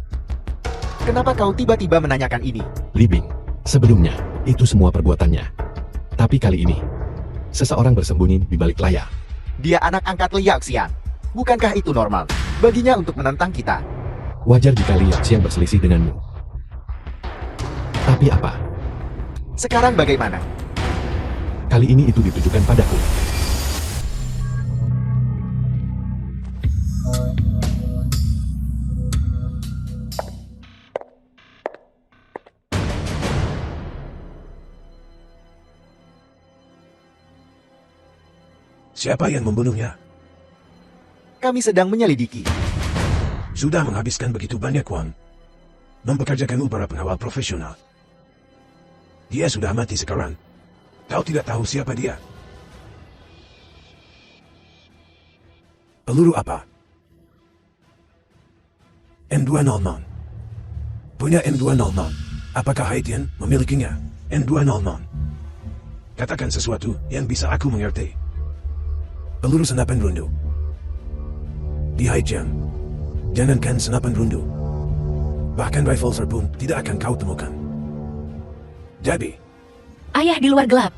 Kenapa kau tiba-tiba menanyakan ini? Li Bing. Sebelumnya, itu semua perbuatannya. Tapi kali ini, seseorang bersembunyi di balik layar. Dia anak angkat Liao Xian. Bukankah itu normal baginya untuk menentang kita? Wajar jika Liao Xian berselisih denganmu. Tapi apa? Sekarang bagaimana? Kali ini itu ditujukan padaku. Siapa yang membunuhnya? Kami sedang menyelidiki. Sudah menghabiskan begitu banyak uang. Mempekerjakan para pengawal profesional. Dia sudah mati sekarang. Kau tidak tahu siapa dia. Peluru apa? M209. Punya M209. Apakah Haitian memilikinya? M209. Katakan sesuatu yang bisa aku mengerti. Peluru senapan rundu. Di Haitian, jangankan senapan rundu. Bahkan rifle pun tidak akan kau temukan. Jadi, Ayah di luar gelap.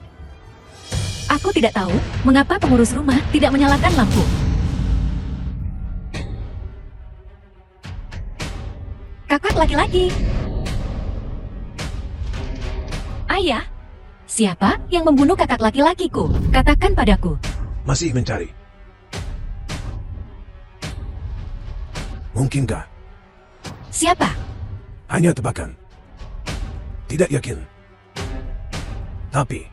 Aku tidak tahu mengapa pengurus rumah tidak menyalakan lampu. Kakak laki-laki. Ayah, siapa yang membunuh kakak laki-lakiku? Katakan padaku. masih mencari. Mungkinkah? Siapa? Hanya tebakan. Tidak yakin. Tapi,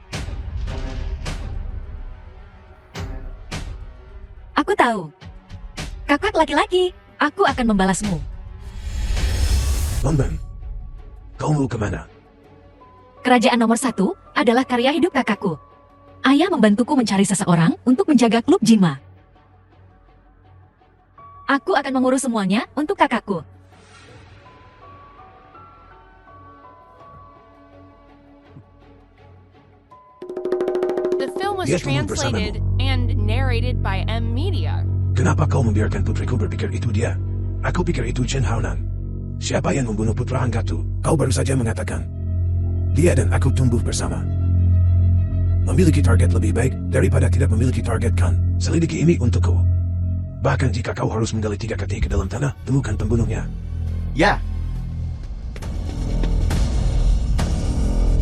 Aku tahu. Kakak laki-laki, aku akan membalasmu. Lomban, kau mau kemana? Kerajaan nomor 1 adalah karya hidup kakakku. Ayah membantuku mencari seseorang untuk menjaga klub Jinma. Aku akan mengurus semuanya untuk kakakku. The film was Dia tunggu translated and narrated by M Media. Kenapa kau membiarkan putriku berpikir itu dia? Aku pikir itu Chen Haonan. Siapa yang membunuh putra Hanggatu? Kau baru saja mengatakan. Dia dan aku tumbuh bersama. Memiliki target lebih baik daripada tidak memiliki target kan? Selidiki ini untukku. Bahkan jika kau harus menggali 3 kaki ke dalam tanah, temukan pembunuhnya. Ya,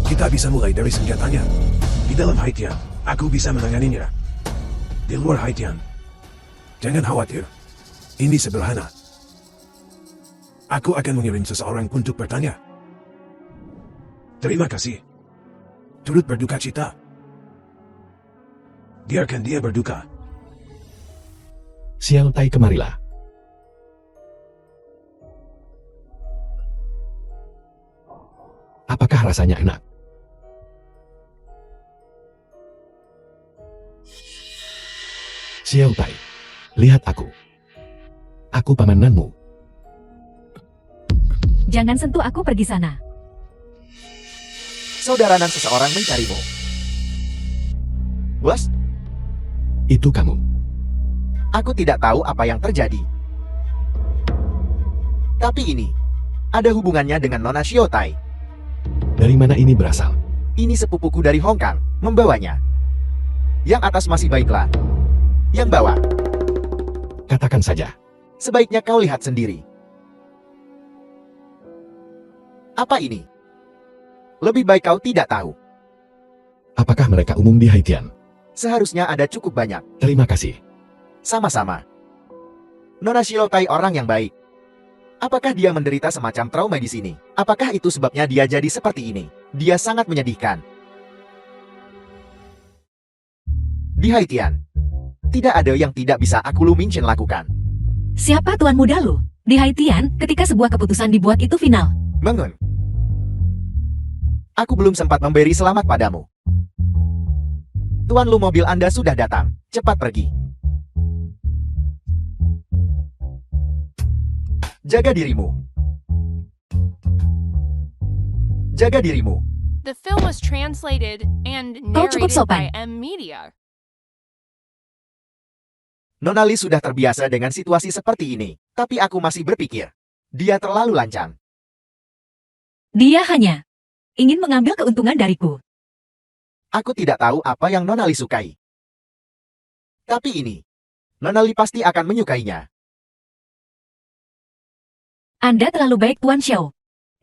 Kita bisa mulai dari senjatanya. Di dalam Haitian, aku bisa menanganinya. Di luar Haitian, jangan khawatir. Ini sederhana. Aku akan mengirim seseorang untuk bertanya. Terima kasih. Turut berduka cita. Biarkan dia berduka. Xiao Tai, kemarilah. Apakah rasanya enak? Xiao Tai, lihat aku. Aku pamananmu. Jangan sentuh aku, pergi sana. Saudaranan seseorang mencarimu. Bos, Itu kamu. aku tidak tahu apa yang terjadi. Tapi ini, ada hubungannya dengan Nona Xiao Tai. Dari mana ini berasal? Ini sepupuku dari Hong Kong, membawanya. Yang atas masih baiklah. Yang bawah, Katakan saja. sebaiknya kau lihat sendiri. Apa ini? Lebih baik kau tidak tahu. Apakah mereka umum di Haitian? Seharusnya ada cukup banyak. Terima kasih. Sama-sama. Nona Xiao Tai orang yang baik. Apakah dia menderita semacam trauma di sini? Apakah itu sebabnya dia jadi seperti ini? Dia sangat menyedihkan. Di Haitian, tidak ada yang tidak bisa aku Lu Minchen lakukan. Siapa tuan muda lu? Di Haitian, ketika sebuah keputusan dibuat itu final. Bangun. Aku belum sempat memberi selamat padamu. Tuan Lu, mobil Anda sudah datang. Cepat pergi. Jaga dirimu. Jaga dirimu. The film was translated and Kau cukup narrated sopan. by M Media. Nona Lee sudah terbiasa dengan situasi seperti ini. Tapi aku masih berpikir, dia terlalu lancang. Dia hanya ingin mengambil keuntungan dariku. Aku tidak tahu apa yang Nona Lee sukai. Tapi ini, Nona Lee pasti akan menyukainya. Anda terlalu baik, Tuan Xiao.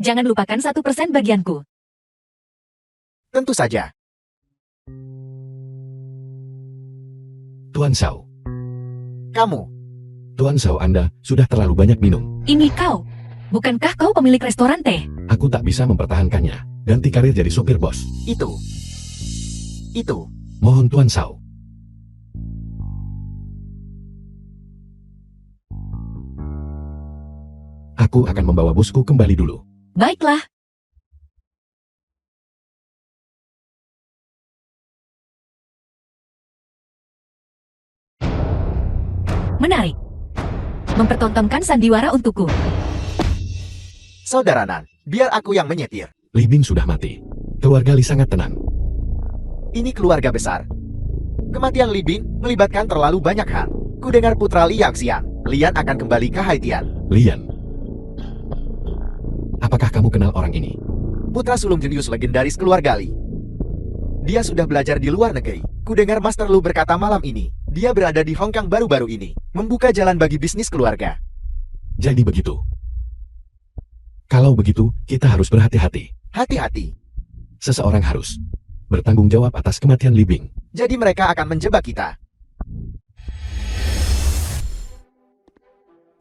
Jangan lupakan 1% bagianku. Tentu saja. Tuan Xiao. Kamu, Tuan Xiao, Anda sudah terlalu banyak minum. Ini kau. Bukankah kau pemilik restoran teh? Aku tak bisa mempertahankannya. Ganti karir jadi sopir bos. itu. Mohon Tuan Xiao. Aku akan membawa bosku kembali dulu. Baiklah. Menarik. Mempertontonkan sandiwara untukku. Saudara Nan, biar aku yang menyetir. Li Bing sudah mati. Keluarga Li sangat tenang. Ini keluarga besar. Kematian Li Bing melibatkan terlalu banyak hal. Ku dengar putra Li Yaxian, Lian akan kembali ke Haitian. Lian. Apakah kamu kenal orang ini? Putra sulung jenius legendaris keluarga Li. Dia sudah belajar di luar negeri. Ku dengar Master Lu berkata malam ini, dia berada di Hong Kong baru-baru ini, membuka jalan bagi bisnis keluarga. Jadi begitu. Kalau begitu, kita harus berhati-hati. Hati-hati. Seseorang harus bertanggung jawab atas kematian Li Bing. Jadi mereka akan menjebak kita.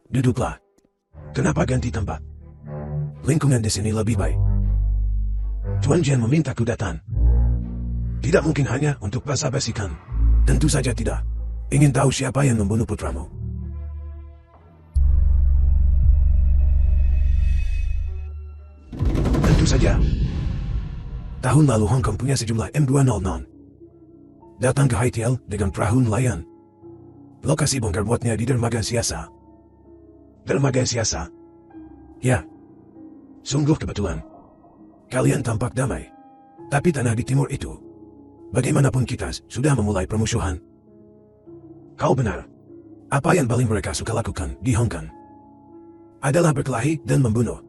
Duduklah. Kenapa ganti tempat? Lingkungan di sini lebih baik. Tuan Jen memintaku datang. Tidak mungkin hanya untuk basa-basikan. Tentu saja tidak. Ingin tahu siapa yang membunuh putramu. Tentu saja. Tahun lalu Hong Kong punya sejumlah M209. Datang ke Haitian dengan perahu nelayan. Lokasi bongkar muatnya di dermaga Siasa. Dermaga Siasa. Ya. Sungguh kebetulan. Kalian tampak damai. Tapi tanah di timur itu, bagaimanapun kita sudah memulai permusuhan. Kau benar. Apa yang paling mereka suka lakukan di Hong Kong adalah berkelahi dan membunuh.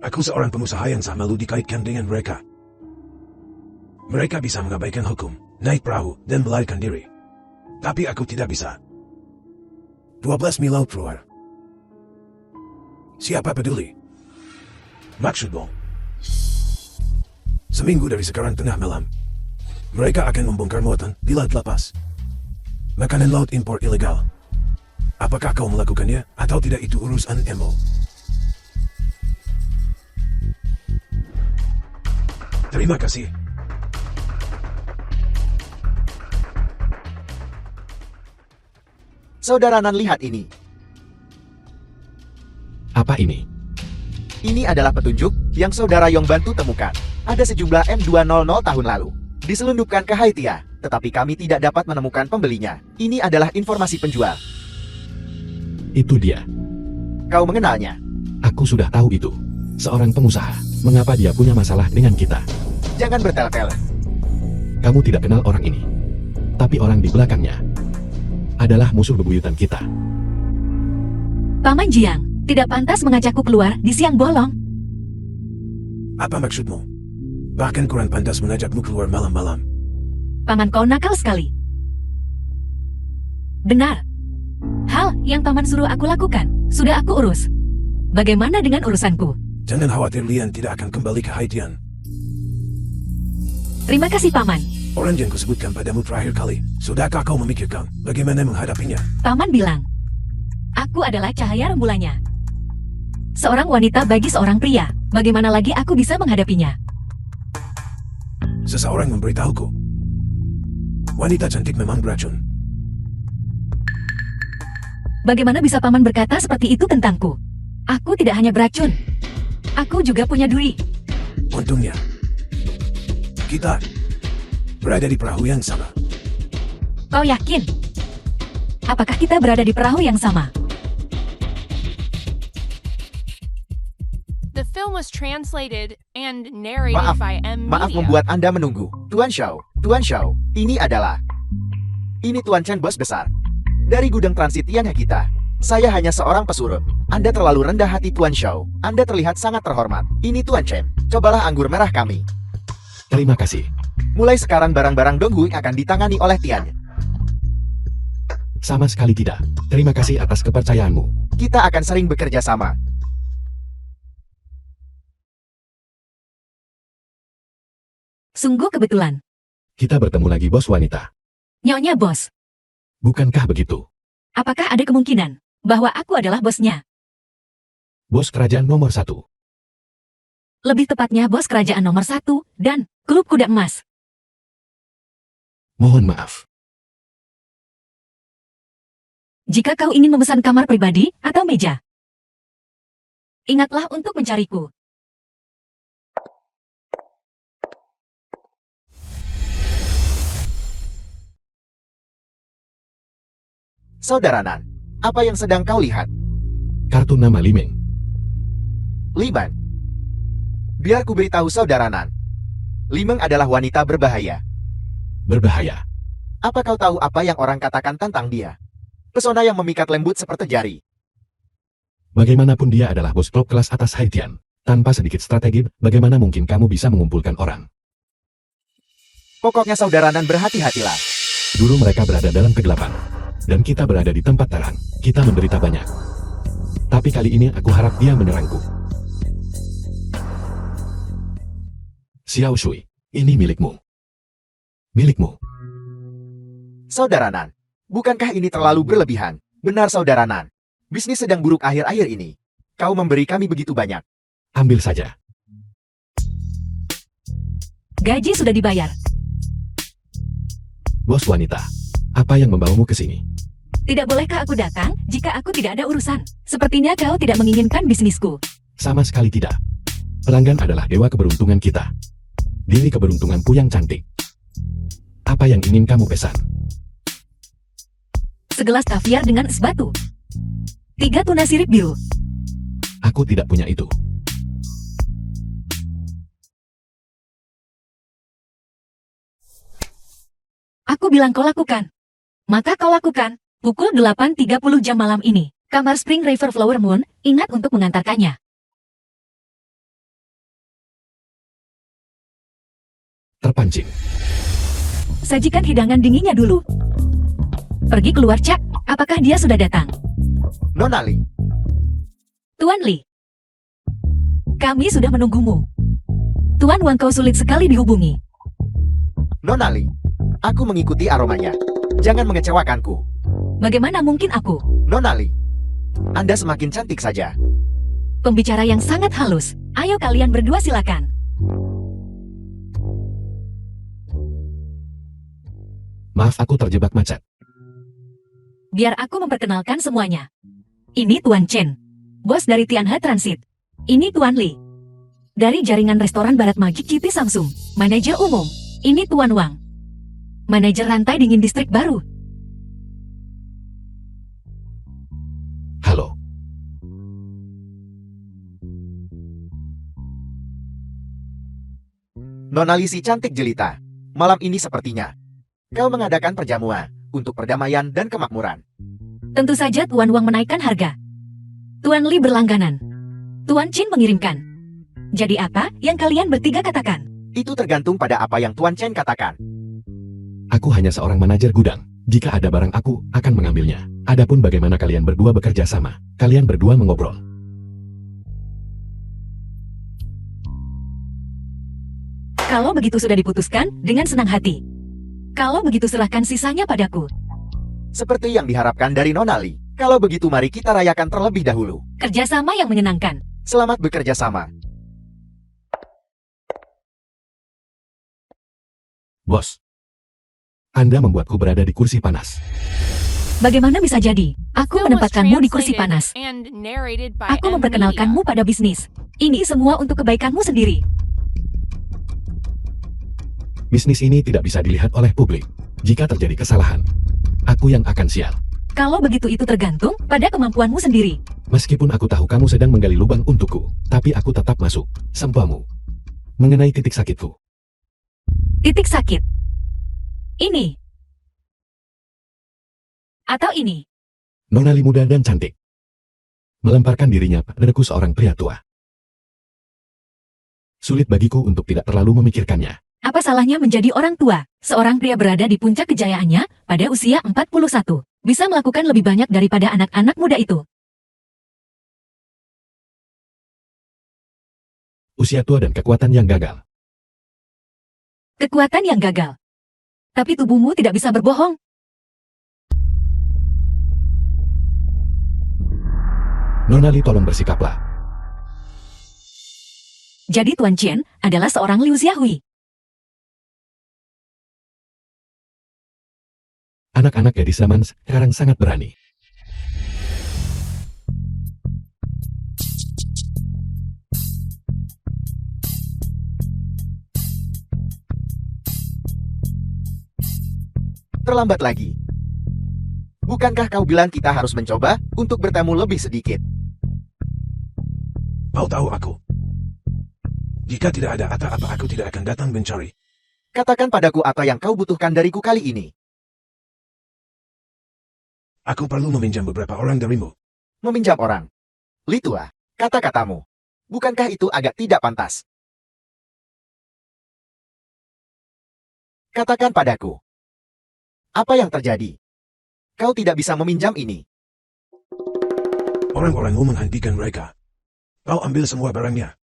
Aku seorang pengusaha yang sama malu dikaitkan dengan mereka. Mereka bisa mengabaikan hukum, naik perahu, dan melarikan diri. Tapi aku tidak bisa. 12 mil laut keluar. Siapa peduli? Maksudmu? Seminggu dari sekarang tengah malam, Mereka akan membongkar muatan di laut lepas. Makanan laut impor ilegal. Apakah kau melakukannya atau tidak itu urusan Emo? Terima kasih. Saudara Nan, lihat ini. Apa ini? Ini adalah petunjuk yang saudara Yong bantu temukan. Ada sejumlah M200 tahun lalu. Diselundupkan ke Haitia, tetapi kami tidak dapat menemukan pembelinya. Ini adalah informasi penjual. Itu dia. Kau mengenalnya? Aku sudah tahu itu. Seorang pengusaha. Mengapa dia punya masalah dengan kita? Jangan bertele-tele. Kamu tidak kenal orang ini. Tapi orang di belakangnya adalah musuh bebuyutan kita. Paman Jiang, tidak pantas mengajakku keluar di siang bolong. Apa maksudmu? Bahkan kurang pantas mengajakmu keluar malam-malam. Paman, kau nakal sekali. Benar. Hal yang paman suruh aku lakukan, sudah aku urus. Bagaimana dengan urusanku? Jangan khawatir, Lian tidak akan kembali ke Haitian. Terima kasih, paman. Orang yang kusebutkan padamu terakhir kali, sudahkah kau memikirkan bagaimana menghadapinya? Paman bilang, aku adalah cahaya rembulannya. Seorang wanita bagi seorang pria. Bagaimana lagi aku bisa menghadapinya? Seseorang memberitahuku. Wanita cantik memang beracun. Bagaimana bisa paman berkata seperti itu tentangku? Aku tidak hanya beracun. Aku juga punya duri. Untungnya, kita berada di perahu yang sama. Kau yakin? Apakah kita berada di perahu yang sama? The film was translated and narrated Maaf, by M maaf Media. membuat Anda menunggu. Tuan Xiao, ini Tuan Chen, bos besar. Dari gudang transit Tianhe kita. Saya hanya seorang pesuruh. Anda terlalu rendah hati, Tuan Xiao. Anda terlihat sangat terhormat. Ini Tuan Chen. Cobalah anggur merah kami. Terima kasih. Mulai sekarang barang-barang Donghui akan ditangani oleh Tian. Sama sekali tidak. Terima kasih atas kepercayaanmu. Kita akan sering bekerja sama. Sungguh kebetulan. Kita bertemu lagi, bos wanita. Nyonya bos, Bukankah begitu? apakah ada kemungkinan bahwa aku adalah bosnya? Bos kerajaan nomor 1. Lebih tepatnya bos kerajaan nomor 1 dan klub kuda emas. Mohon maaf. Jika kau ingin memesan kamar pribadi atau meja, ingatlah untuk mencariku. Saudara Nan, apa yang sedang kau lihat? Kartu nama Limeng. Liman. Biar ku beritahu saudara Nan. Limeng adalah wanita berbahaya. Berbahaya. Apa kau tahu apa yang orang katakan tentang dia? Pesona yang memikat lembut seperti jari. Bagaimanapun dia adalah bos klub kelas atas Haitian. Tanpa sedikit strategi, bagaimana mungkin kamu bisa mengumpulkan orang? Pokoknya saudara Nan, berhati-hatilah. Dulu mereka berada dalam kegelapan. Dan kita berada di tempat terang. Kita menderita banyak. Tapi kali ini aku harap dia menyerangku. Xiao Shui, ini milikmu. Milikmu. Saudara Nan, bukankah ini terlalu berlebihan? Benar saudara Nan. Bisnis sedang buruk akhir-akhir ini. Kau memberi kami begitu banyak. Ambil saja. Gaji sudah dibayar. Bos wanita, apa yang membawamu ke sini? Tidak bolehkah aku datang jika aku tidak ada urusan? Sepertinya kau tidak menginginkan bisnisku. Sama sekali tidak. Pelanggan adalah dewa keberuntungan kita. Diri keberuntunganku yang cantik. Apa yang ingin kamu pesan? Segelas kaviar dengan es batu. 3 tuna sirip biru. Aku tidak punya itu. Aku bilang kau lakukan. Maka kau lakukan. Pukul 8.30 jam malam ini. Kamar Spring River Flower Moon, ingat untuk mengantarkannya. Terpancing. Sajikan hidangan dinginnya dulu. Pergi keluar, Cak. Apakah dia sudah datang? Nona Li, Tuan Li. Kami sudah menunggumu. Tuan Wang, kau sulit sekali dihubungi. Nona Li, aku mengikuti aromanya. Jangan mengecewakanku. Bagaimana mungkin aku? Nona Li, Anda semakin cantik saja. Pembicara yang sangat halus. Ayo kalian berdua silakan. Maaf, aku terjebak macet. Biar aku memperkenalkan semuanya. Ini Tuan Chen, bos dari Tianhe Transit. Ini Tuan Li, dari jaringan restoran Barat Magic City Samsung. Manajer umum. Ini Tuan Wang, manajer rantai dingin distrik baru. Halo. Nona Li si cantik jelita. Malam ini sepertinya kau mengadakan perjamuan untuk perdamaian dan kemakmuran. Tentu saja Tuan Wang menaikkan harga. Tuan Li berlangganan. Tuan Chin mengirimkan. Jadi apa yang kalian bertiga katakan? Itu tergantung pada apa yang Tuan Chen katakan. Aku hanya seorang manajer gudang. Jika ada barang, aku akan mengambilnya. Adapun bagaimana kalian berdua bekerja sama, kalian berdua mengobrol. Kalau begitu sudah diputuskan, dengan senang hati. Kalau begitu serahkan sisanya padaku. Seperti yang diharapkan dari Nona Li. Kalau begitu mari kita rayakan terlebih dahulu. Kerjasama yang menyenangkan. Selamat bekerja sama. Bos, Anda membuatku berada di kursi panas. Bagaimana bisa jadi? Aku Film was menempatkanmu di kursi translated panas. and narrated by Aku M. memperkenalkanmu Media. pada bisnis. Ini semua untuk kebaikanmu sendiri. Bisnis ini tidak bisa dilihat oleh publik. Jika terjadi kesalahan, aku yang akan sial. Kalau begitu itu tergantung pada kemampuanmu sendiri. Meskipun aku tahu kamu sedang menggali lubang untukku, tapi aku tetap masuk. Sempamu. Mengenai titik sakitku. Titik sakit. Ini. Atau ini. Nona Li muda dan cantik. Melemparkan dirinya padaku seorang pria tua. Sulit bagiku untuk tidak terlalu memikirkannya. Apa salahnya menjadi orang tua? Seorang pria berada di puncak kejayaannya pada usia 41. Bisa melakukan lebih banyak daripada anak-anak muda itu. Usia tua dan kekuatan yang gagal. Kekuatan yang gagal. Tapi tubuhmu tidak bisa berbohong. Nona Li, tolong bersikaplah. Jadi Tuan Chen adalah seorang Liu Xiaohui. Anak-anak gadis zaman sekarang sangat berani. Terlambat lagi. Bukankah kau bilang kita harus mencoba untuk bertemu lebih sedikit? Kau tahu aku. Jika tidak ada apa-apa, aku tidak akan datang mencari. Katakan padaku apa yang kau butuhkan dariku kali ini. Aku perlu meminjam beberapa orang darimu. Meminjam orang. Li tua, kata-katamu. Bukankah itu agak tidak pantas? Katakan padaku. Apa yang terjadi? Kau tidak bisa meminjam ini. Orang-orangmu menghentikan mereka. Kau ambil semua barangnya.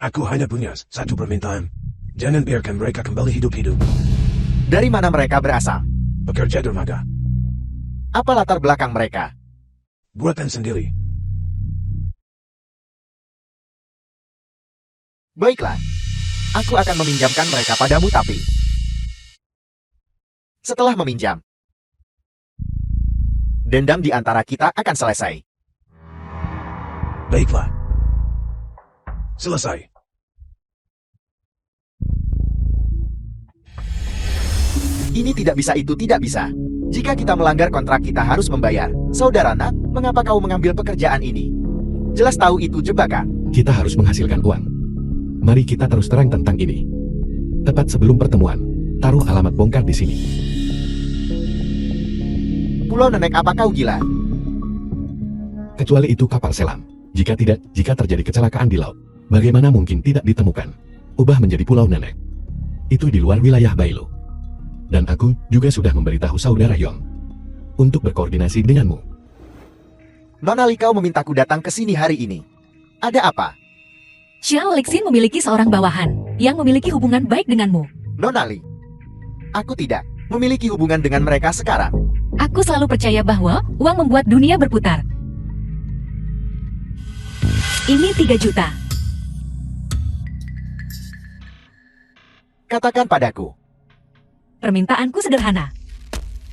Aku hanya punya satu permintaan. Jangan biarkan mereka kembali hidup-hidup. Dari mana mereka berasal? Pekerja dermaga. Apa latar belakang mereka? Buatan sendiri. Baiklah. Aku akan meminjamkan mereka padamu tapi... Setelah meminjam, dendam di antara kita akan selesai. Baiklah. Selesai. Ini tidak bisa, itu tidak bisa. Jika kita melanggar kontrak, kita harus membayar. Saudara Nak, mengapa kau mengambil pekerjaan ini? Jelas tahu itu jebakan. Kita harus menghasilkan uang. Mari kita terus terang tentang ini. Tepat sebelum pertemuan, taruh alamat bongkar di sini. Pulau Nenek, apa kau gila? Kecuali itu kapal selam. Jika tidak, jika terjadi kecelakaan di laut, bagaimana mungkin tidak ditemukan? Ubah menjadi Pulau Nenek. Itu di luar wilayah Bailu. Dan aku juga sudah memberitahu saudara Yong untuk berkoordinasi denganmu. Nona Li, kau memintaku datang ke sini hari ini. Ada apa? Xiao Lixin memiliki seorang bawahan yang memiliki hubungan baik denganmu. Nona Li, Aku tidak memiliki hubungan dengan mereka sekarang. Aku selalu percaya bahwa uang membuat dunia berputar. Ini 3 juta. Katakan padaku. Permintaanku sederhana.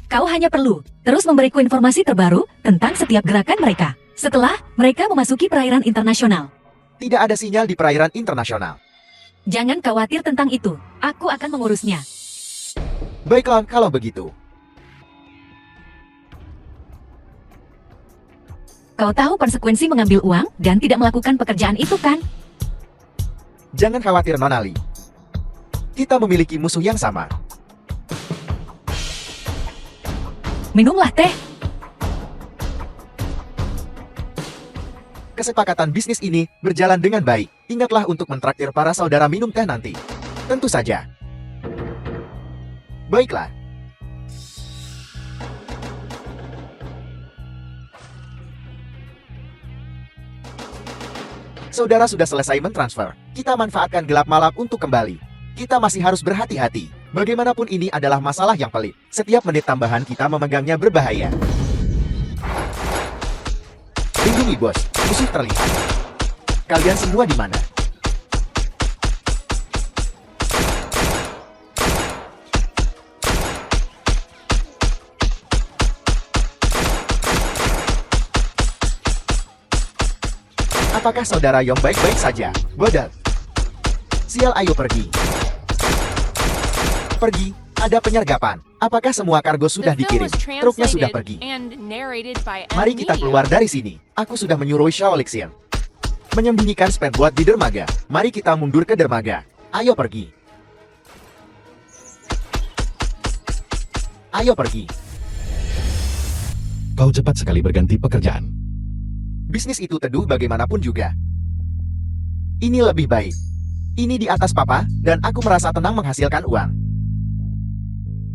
Kau hanya perlu terus memberiku informasi terbaru tentang setiap gerakan mereka. Setelah mereka memasuki perairan internasional. Tidak ada sinyal di perairan internasional. Jangan khawatir tentang itu. Aku akan mengurusnya. Baiklah kalau begitu. Kau tahu konsekuensi mengambil uang dan tidak melakukan pekerjaan itu kan? Jangan khawatir Nonali. Kita memiliki musuh yang sama. Minumlah teh. Kesepakatan bisnis ini berjalan dengan baik. Ingatlah untuk mentraktir para saudara minum teh nanti. Tentu saja. Baiklah. Saudara sudah selesai mentransfer. Kita manfaatkan gelap malam untuk kembali. Kita masih harus berhati-hati. Bagaimanapun ini adalah masalah yang pelik. Setiap menit tambahan kita memegangnya berbahaya. Lindungi bos, musuh terlihat. Kalian semua di mana? Apakah saudara Yong baik-baik saja? Bodoh. Sial, ayo pergi. Pergi, ada penyergapan. Apakah semua kargo sudah The film dikirim? was Truknya sudah pergi. translated and narrated by M. Mari kita Media. keluar dari sini. Aku sudah menyuruh Xiao Lixian menyembunyikan speedboat di dermaga. Mari kita mundur ke dermaga. Ayo pergi. Ayo pergi. Kau cepat sekali berganti pekerjaan. Bisnis itu teduh bagaimanapun juga. Ini lebih baik. Ini di atas papa, dan aku merasa tenang menghasilkan uang.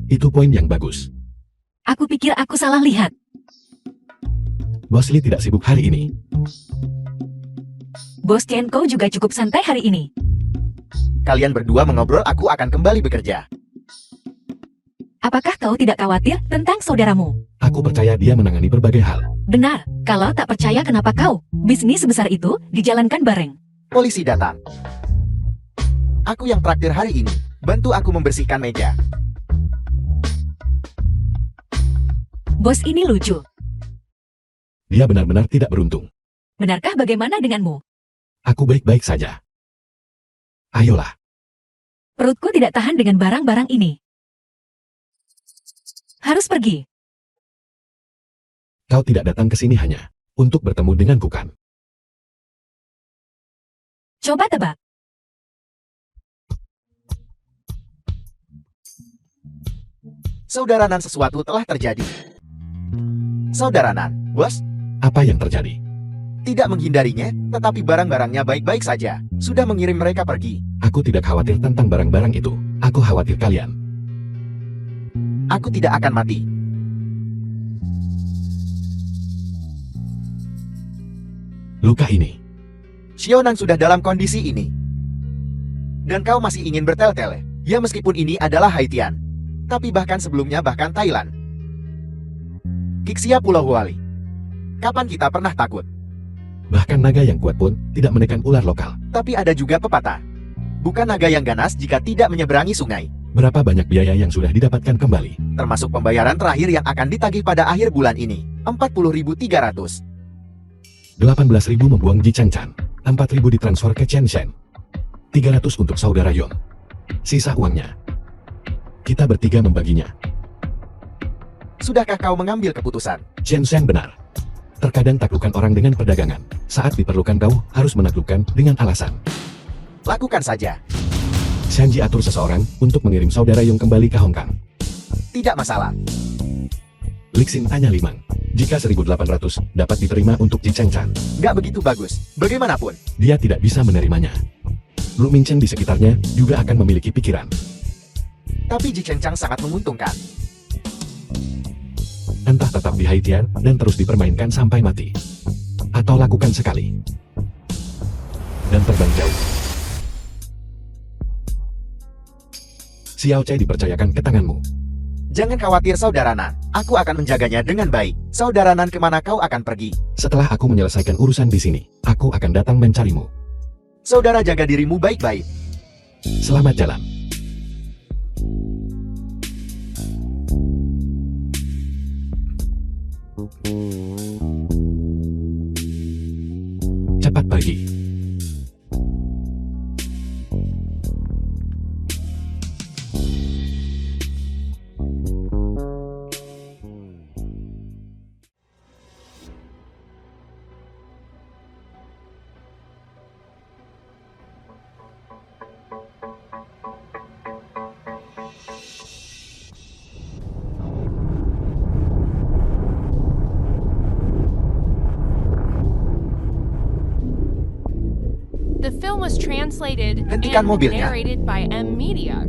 Itu poin yang bagus. Aku pikir aku salah lihat. Bos Lee tidak sibuk hari ini. Bos Chen Kou juga cukup santai hari ini. Kalian berdua mengobrol, aku akan kembali bekerja. Apakah kau tidak khawatir tentang saudaramu? Aku percaya dia menangani berbagai hal. Benar, kalau tak percaya kenapa kau? Bisnis sebesar itu dijalankan bareng. Polisi datang. Aku yang traktir hari ini. Bantu aku membersihkan meja. Bos ini lucu. Dia benar-benar tidak beruntung. Benarkah bagaimana denganmu? Aku baik-baik saja. Ayolah. Perutku tidak tahan dengan barang-barang ini. Harus pergi. Kau tidak datang ke sini hanya untuk bertemu denganku kan? Coba tebak. Saudara Nan, sesuatu telah terjadi. Saudara Nan, bos, Apa yang terjadi? tidak menghindarinya, tetapi barang-barangnya baik-baik saja. Sudah mengirim mereka pergi. Aku tidak khawatir tentang barang-barang itu. Aku khawatir kalian. Aku tidak akan mati. Luka ini. Xiaonan sudah dalam kondisi ini. Dan kau masih ingin bertele-tele. Ya, meskipun ini adalah Haitian. Tapi bahkan sebelumnya, bahkan Thailand. Kixia Pulau Huali. Kapan kita pernah takut? Bahkan naga yang kuat pun tidak menekan ular lokal. Tapi ada juga pepatah. Bukan naga yang ganas jika tidak menyeberangi sungai. Berapa banyak biaya yang sudah didapatkan kembali? Termasuk pembayaran terakhir yang akan ditagih pada akhir bulan ini. 40.300. 18.000 membuang Ji Changchan. 4.000 ditransfer ke Chen Shen. 300 untuk saudara Yon. Sisa uangnya. Kita bertiga membaginya. Sudahkah kau mengambil keputusan? Chen Shen benar. Terkadang taklukkan orang dengan perdagangan. Saat diperlukan kau harus menaklukkan dengan alasan. Lakukan saja. Shanji atur seseorang untuk mengirim saudara Yong kembali ke Hong Kong. Tidak masalah. Lixin tanya Limang. Jika 1.800 dapat diterima untuk Ji Changchan, Nggak begitu bagus. Bagaimanapun. dia tidak bisa menerimanya. Lu Mingchen di sekitarnya juga akan memiliki pikiran. Tapi Ji Chengchang sangat menguntungkan. Entah tetap di Haitian dan terus dipermainkan sampai mati. Atau lakukan sekali. Dan terbang jauh. Xiao Chai dipercayakan ke tanganmu. Jangan khawatir Saudara Nan, aku akan menjaganya dengan baik. Saudara Nan, kemana kau akan pergi? Setelah aku menyelesaikan urusan di sini, aku akan datang mencarimu. Saudara, jaga dirimu baik-baik. Selamat jalan. Cepat pergi. The film was translated Hentikan and mobilnya. narrated by M Media.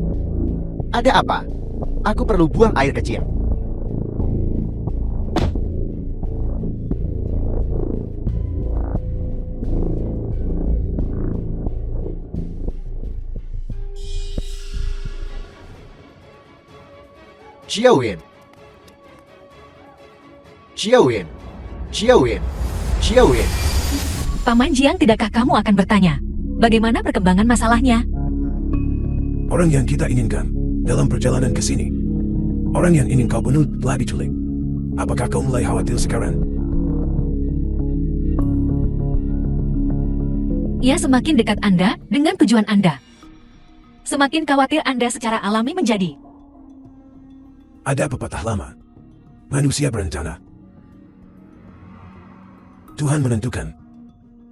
Ada apa? Aku perlu buang air kecil. Xiaowin. Xiaowin. Xiaowin. Xiaowin. Paman Jiang, tidakkah kamu akan bertanya? Bagaimana perkembangan masalahnya? Orang yang kita inginkan dalam perjalanan ke sini. Orang yang ingin kau bunuh telah diculik. Apakah kau mulai khawatir sekarang? Ia semakin dekat Anda dengan tujuan Anda. Semakin khawatir Anda secara alami menjadi. Ada pepatah lama. Manusia berencana. Tuhan menentukan.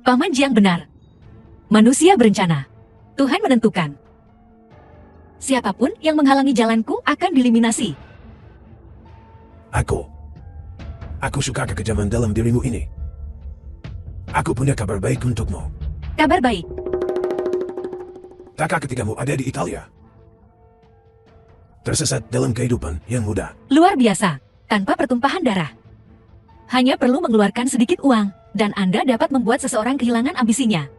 Paman Jiang benar. Manusia berencana. Tuhan menentukan. Siapapun yang menghalangi jalanku akan dieliminasi. Aku suka kekejaman dalam dirimu ini. Aku punya kabar baik untukmu. Kabar baik. Takkah ketika ada di Italia? Tersesat dalam kehidupan yang mudah. Luar biasa. Tanpa pertumpahan darah. Hanya perlu mengeluarkan sedikit uang, dan Anda dapat membuat seseorang kehilangan ambisinya.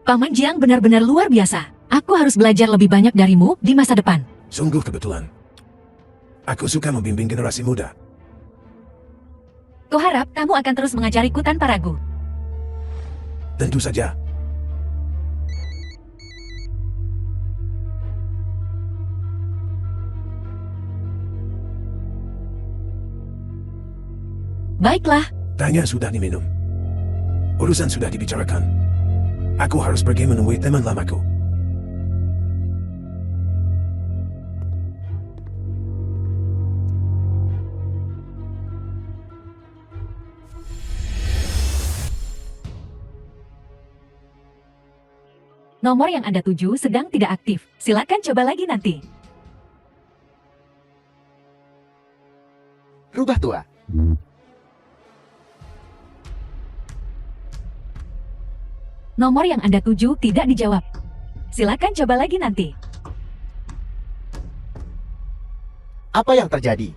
Paman Jiang benar-benar luar biasa. Aku harus belajar lebih banyak darimu di masa depan. Sungguh kebetulan. Aku suka membimbing generasi muda. Kuharap kamu akan terus mengajariku tanpa ragu. Tentu saja. Baiklah, Tanya sudah diminum. Urusan sudah dibicarakan. Aku harus pergi menemui teman lamaku. nomor yang Anda tuju sedang tidak aktif. Silakan coba lagi nanti. Rubah tua. Nomor yang Anda tuju tidak dijawab. Silakan coba lagi nanti. Apa yang terjadi?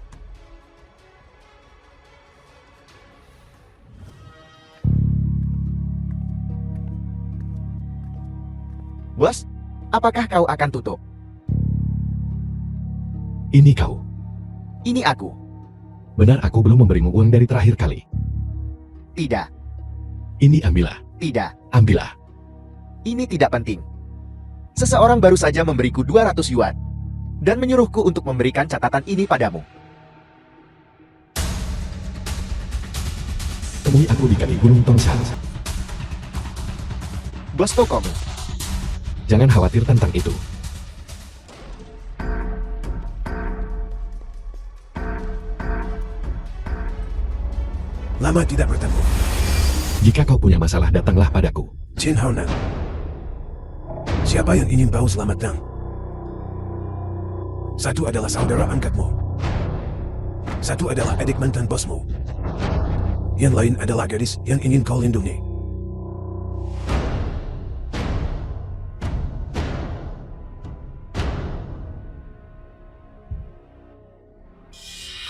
Bos, apakah kau akan tutup? Ini kau. Ini aku. Benar, aku belum memberimu uang dari terakhir kali. Tidak, Ini ambillah. tidak. Ambillah. Ini tidak penting. Seseorang baru saja memberiku 200 yuan dan menyuruhku untuk memberikan catatan ini padamu. Temui aku di kaki Gunung Tongshan. Bos tokomu. Jangan khawatir tentang itu. Lama tidak bertemu. Jika kau punya masalah, datanglah padaku. Chen Haonan. Siapa yang ingin tahu selamat datang? Satu adalah saudara angkatmu. Satu adalah adik mantan bosmu. Yang lain adalah gadis yang ingin kau lindungi.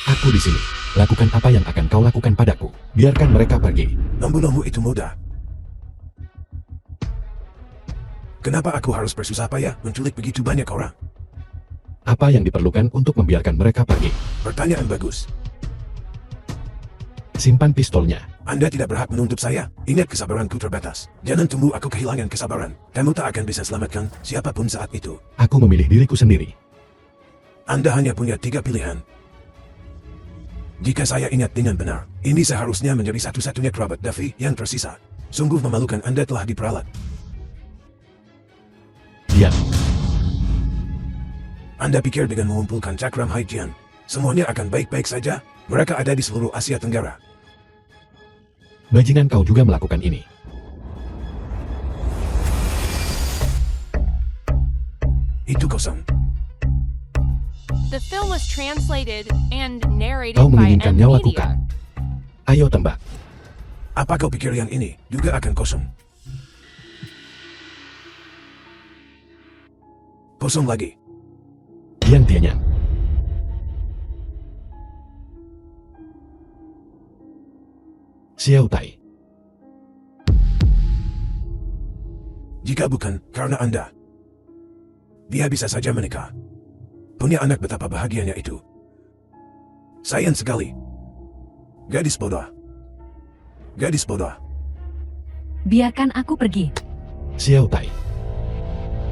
Aku di sini. Lakukan apa yang akan kau lakukan padaku. Biarkan mereka pergi. Membunuhmu itu mudah. Kenapa aku harus bersusah payah menculik begitu banyak orang? Apa yang diperlukan untuk membiarkan mereka pergi? Pertanyaan bagus. Simpan pistolnya. Anda tidak berhak menuntut saya. Ingat kesabaranku terbatas. Jangan tunggu aku kehilangan kesabaran. Kamu tak akan bisa selamatkan siapapun saat itu. Aku memilih diriku sendiri. Anda hanya punya 3 pilihan. Jika saya ingat dengan benar, ini seharusnya menjadi satu-satunya kerabat Duffy yang tersisa. Sungguh memalukan Anda telah diperalat. Diam. Anda pikir dengan mengumpulkan cakram Haijian, semuanya akan baik-baik saja? Mereka ada di seluruh Asia Tenggara. Bajingan kau juga melakukan ini. Itu kosong. The film was translated and narrated Kau by menginginkan M nyawaku Media. kan? Ayo tembak. Apa kau pikir yang ini juga akan kosong? Kosong lagi. Dian Tianyang. Xiao Tai. Jika bukan karena Anda, dia bisa saja menikah. Punya anak, betapa bahagianya itu. Sayang sekali. Gadis bodoh. Gadis bodoh. Biarkan aku pergi. Xiao Tai.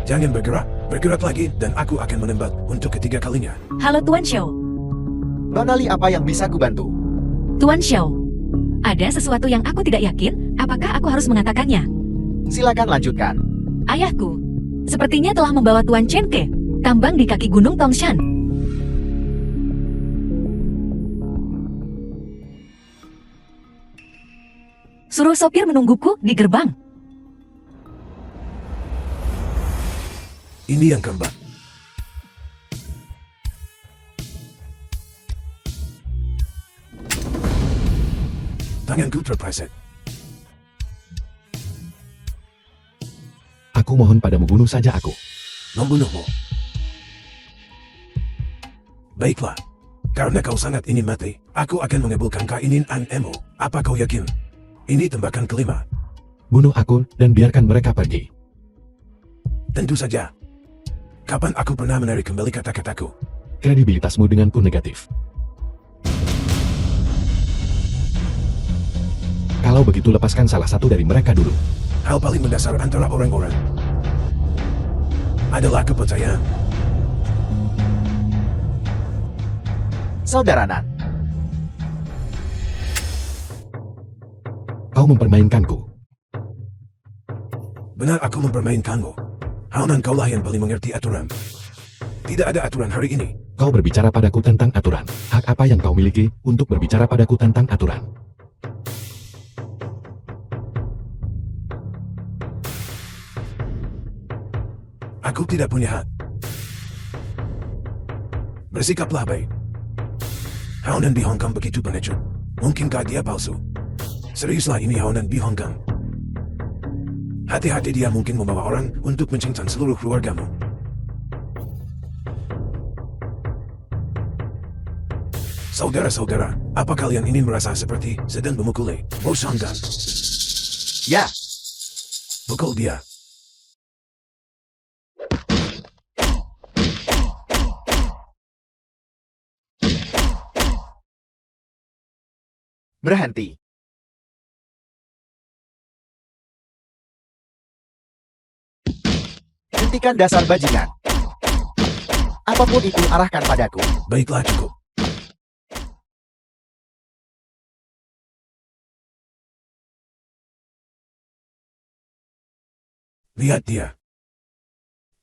Jangan bergerak. Bergerak lagi dan aku akan menembak untuk ketiga kalinya. Halo Tuan Xiao. Banali, apa yang bisa kubantu? Tuan Xiao. Ada sesuatu yang aku tidak yakin, apakah aku harus mengatakannya? Silakan lanjutkan. Ayahku, sepertinya telah membawa Tuan Chen ke tambang di kaki gunung Tongshan. Suruh sopir menungguku di gerbang. Ini yang keempat. Tanganku terpleset. Aku mohon padamu, bunuh saja aku. Membunuhmu. Baiklah. Karena kau sangat ingin mati, aku akan mengabulkan keinginanmu. Apa kau yakin? Ini tembakan kelima. Bunuh aku dan biarkan mereka pergi. Tentu saja. Kapan aku pernah menarik kembali kata-kataku? Kredibilitasmu denganku negatif. Kalau begitu, lepaskan salah satu dari mereka dulu. Hal paling mendasar antara orang-orang adalah kepercayaan. Saudara Nan, Kau mempermainkanku. Benar, aku mempermainkanmu. Haonan, kaulah yang paling mengerti aturan. Tidak ada aturan hari ini. Kau berbicara padaku tentang aturan. Hak apa yang kau miliki untuk berbicara padaku tentang aturan? Aku tidak punya hak. Bersikaplah baik. Haonan di Hong Kong begitu pengecut. Mungkinkah dia palsu? Seriuslah, ini Haonan di Hong Kong. Hati-hati, dia mungkin membawa orang untuk mencincang seluruh keluargamu. Saudara-saudara, apa kalian ini merasa seperti sedang memukuli Mo Sanggan? ya, Pukul dia. berhenti. Hentikan dasar bajingan. Apapun itu, arahkan padaku. Baiklah, cukup. Lihat dia.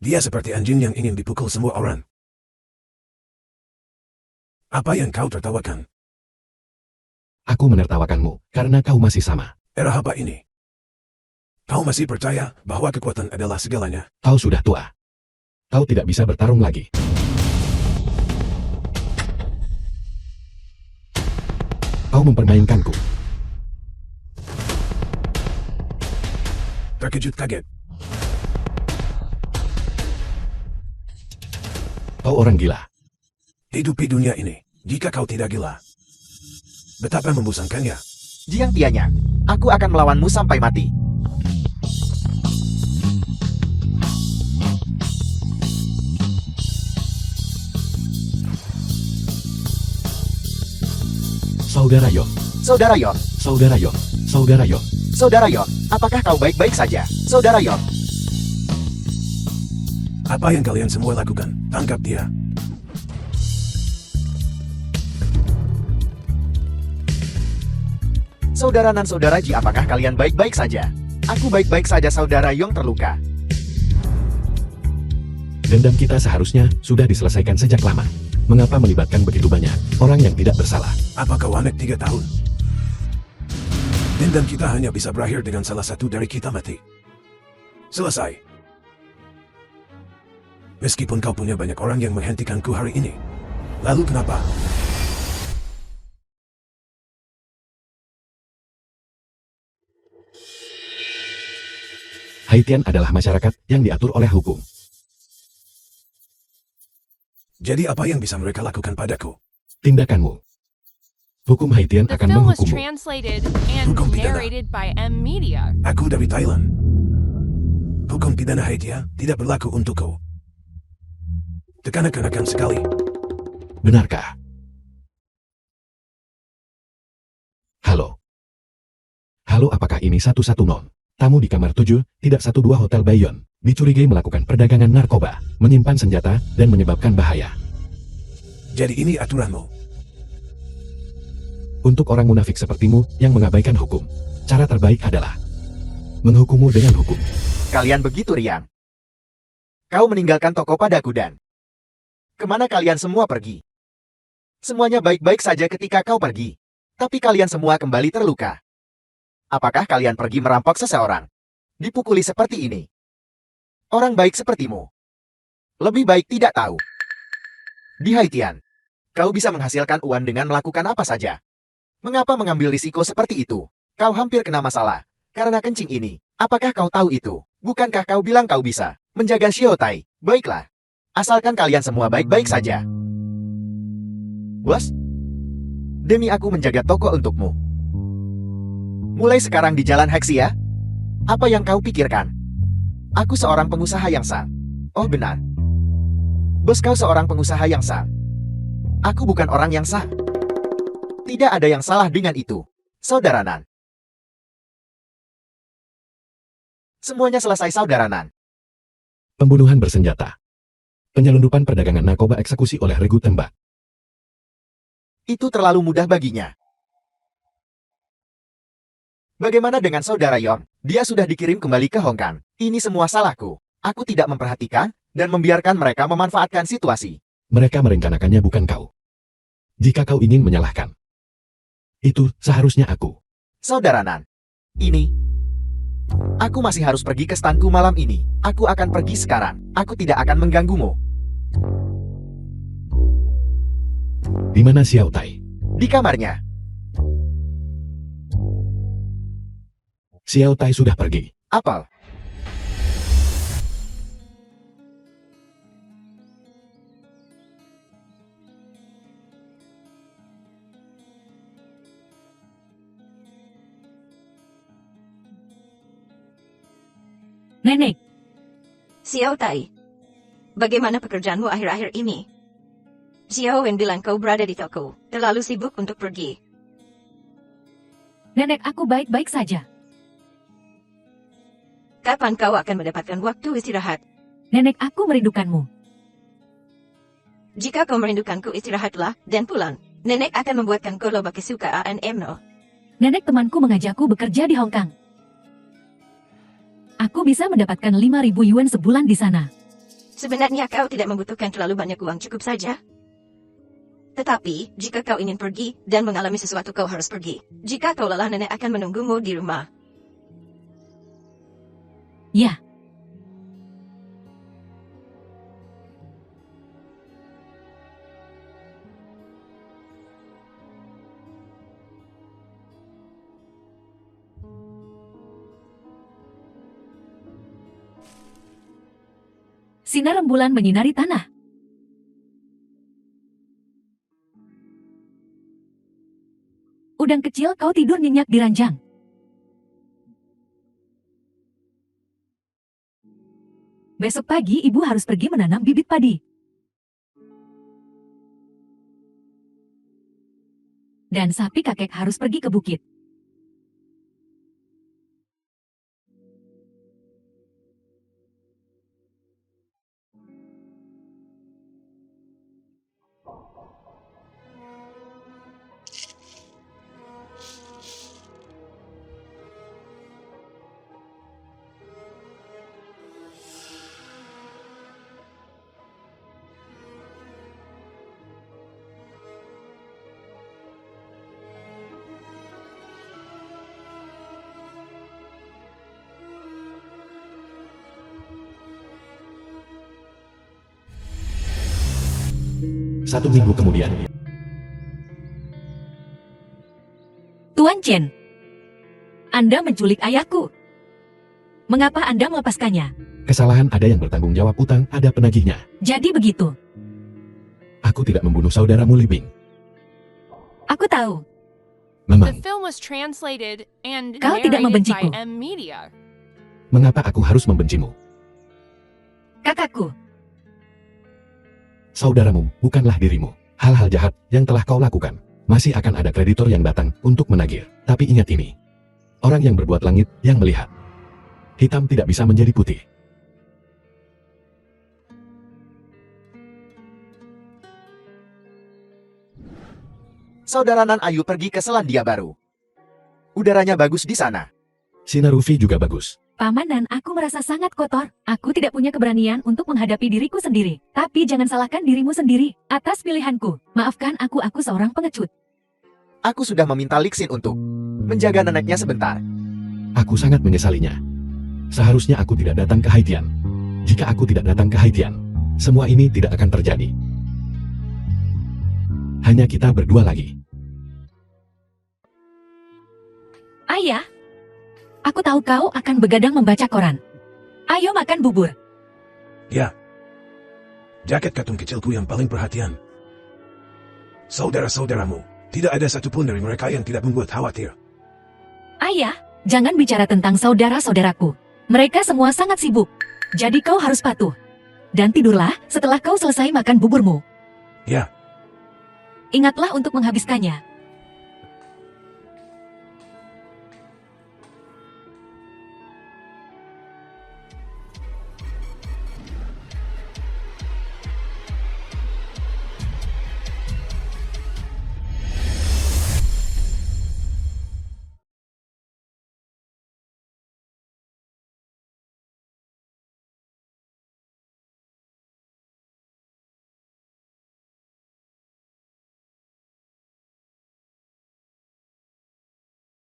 Dia seperti anjing yang ingin dipukul semua orang. Apa yang kau tertawakan? Aku menertawakanmu karena kau masih sama. Era apa ini? Kau masih percaya bahwa kekuatan adalah segalanya? Kau sudah tua. Kau tidak bisa bertarung lagi. Kau mempermainkanku. Terkejut kaget. Kau orang gila. Hidup di dunia ini, jika kau tidak gila, betapa membosankannya. Jiang Tianyang, aku akan melawanmu sampai mati. Saudara Yon, Saudara Yon, Saudara Yon, Saudara Yon. Saudara Yon, apakah kau baik-baik saja? Saudara Yon, Apa yang kalian semua lakukan? Tangkap dia. Saudara Nan, Saudara Ji, apakah kalian baik-baik saja? Aku baik-baik saja, Saudara Yong terluka. Dendam kita seharusnya sudah diselesaikan sejak lama. Mengapa melibatkan begitu banyak orang yang tidak bersalah? Apa kau aneh 3 tahun? Dendam kita hanya bisa berakhir dengan salah satu dari kita mati. Selesai. Meskipun kau punya banyak orang yang menghentikanku hari ini. Lalu kenapa? Haitian adalah masyarakat yang diatur oleh hukum. Jadi apa yang bisa mereka lakukan padaku? Tindakanmu. Hukum Haitian The akan film was menghukummu. translated and Hukum pidana. narrated by M Media. Aku dari Thailand. Hukum pidana Haiti tidak berlaku untukku. Tekanan-kenakan sekali. Benarkah? Halo. Halo, apakah ini 110? Tamu di kamar 7, tidak 12 Hotel Bayon, dicurigai melakukan perdagangan narkoba, menyimpan senjata, dan menyebabkan bahaya. Jadi ini aturanmu. Untuk orang munafik sepertimu yang mengabaikan hukum, cara terbaik adalah menghukummu dengan hukum. Kalian begitu riang. Kau meninggalkan toko padaku dan kemana kalian semua pergi? Semuanya baik-baik saja ketika kau pergi. Tapi kalian semua kembali terluka. Apakah kalian pergi merampok seseorang? Dipukuli seperti ini. Orang baik sepertimu. Lebih baik tidak tahu. Di Haitian, kau bisa menghasilkan uang dengan melakukan apa saja. Mengapa mengambil risiko seperti itu? Kau hampir kena masalah. Karena kencing ini. Apakah kau tahu itu? Bukankah kau bilang kau bisa menjaga Shiotai? Baiklah. Asalkan kalian semua baik-baik saja. Bos, demi aku menjaga toko untukmu. Mulai sekarang di Jalan Hexia, apa yang kau pikirkan? Aku seorang pengusaha yang sah. Oh benar. Bos, kau seorang pengusaha yang sah. Aku bukan orang yang sah. Tidak ada yang salah dengan itu, Saudara Nan. Semuanya selesai, Saudara Nan. Pembunuhan bersenjata. Penyelundupan perdagangan narkoba eksekusi oleh regu tembak. Itu terlalu mudah baginya. Bagaimana dengan Saudara Yong? Dia sudah dikirim kembali ke Hong Kong. Ini semua salahku. Aku tidak memperhatikan dan membiarkan mereka memanfaatkan situasi. Mereka merencanakannya, bukan kau. Jika kau ingin menyalahkan, itu seharusnya aku. Saudara Nan, ini. Aku masih harus pergi ke stanku malam ini. Aku akan pergi sekarang. Aku tidak akan mengganggumu. Di mana Xiao Tai? Di kamarnya. Xiao Tai sudah pergi. Apel. Nenek, Xiao Tai, bagaimana pekerjaanmu akhir-akhir ini? Xiao Wen bilang kau berada di toko, terlalu sibuk untuk pergi. nenek aku baik-baik saja. Kapan kau akan mendapatkan waktu istirahat? Nenek aku merindukanmu. Jika kau merindukanku, istirahatlah dan pulang. Nenek akan membuatkan kau lomba kesukaan no. Nenek temanku mengajakku bekerja di Hong Kong. Aku bisa mendapatkan 5.000 yuan sebulan di sana. Sebenarnya kau tidak membutuhkan terlalu banyak uang, cukup saja. Tetapi, jika kau ingin pergi dan mengalami sesuatu, kau harus pergi. Jika kau lelah, nenek akan menunggumu di rumah. Ya. Sinar rembulan menyinari tanah. Udang kecil, kau tidur nyenyak di ranjang. Besok pagi ibu harus pergi menanam bibit padi. dan sapi kakek harus pergi ke bukit. Satu minggu kemudian, Tuan Chen, Anda menculik ayahku. Mengapa Anda melepaskannya? kesalahan ada yang bertanggung jawab, utang ada penagihnya. Jadi begitu. Aku tidak membunuh saudaramu Li Bing. Aku tahu. The Memang, film was translated and Kau tidak narrated by membenciku. M Media. mengapa aku harus membencimu? Kakakku, Saudaramu bukanlah dirimu. Hal-hal jahat yang telah kau lakukan. Masih akan ada kreditor yang datang untuk menagih. Tapi ingat ini. Orang yang berbuat langit yang melihat. Hitam tidak bisa menjadi putih. Saudara Nan Ayu pergi ke Selandia Baru. Udaranya bagus di sana. Sinar UV juga bagus. Paman dan aku merasa sangat kotor. Aku tidak punya keberanian untuk menghadapi diriku sendiri. Tapi jangan salahkan dirimu sendiri atas pilihanku. Maafkan aku seorang pengecut. Aku sudah meminta Lixin untuk menjaga neneknya sebentar. Aku sangat menyesalinya. Seharusnya aku tidak datang ke Haitian. Jika aku tidak datang ke Haitian, semua ini tidak akan terjadi. Hanya kita berdua lagi. Ayah, aku tahu kau akan begadang membaca koran. Ayo makan bubur. Ya. Jaket katun kecilku yang paling perhatian. Saudara-saudaramu, tidak ada satupun dari mereka yang tidak membuat khawatir. Ayah, jangan bicara tentang saudara-saudaraku. Mereka semua sangat sibuk. Jadi kau harus patuh. Dan tidurlah setelah kau selesai makan buburmu. Ya. Ingatlah untuk menghabiskannya.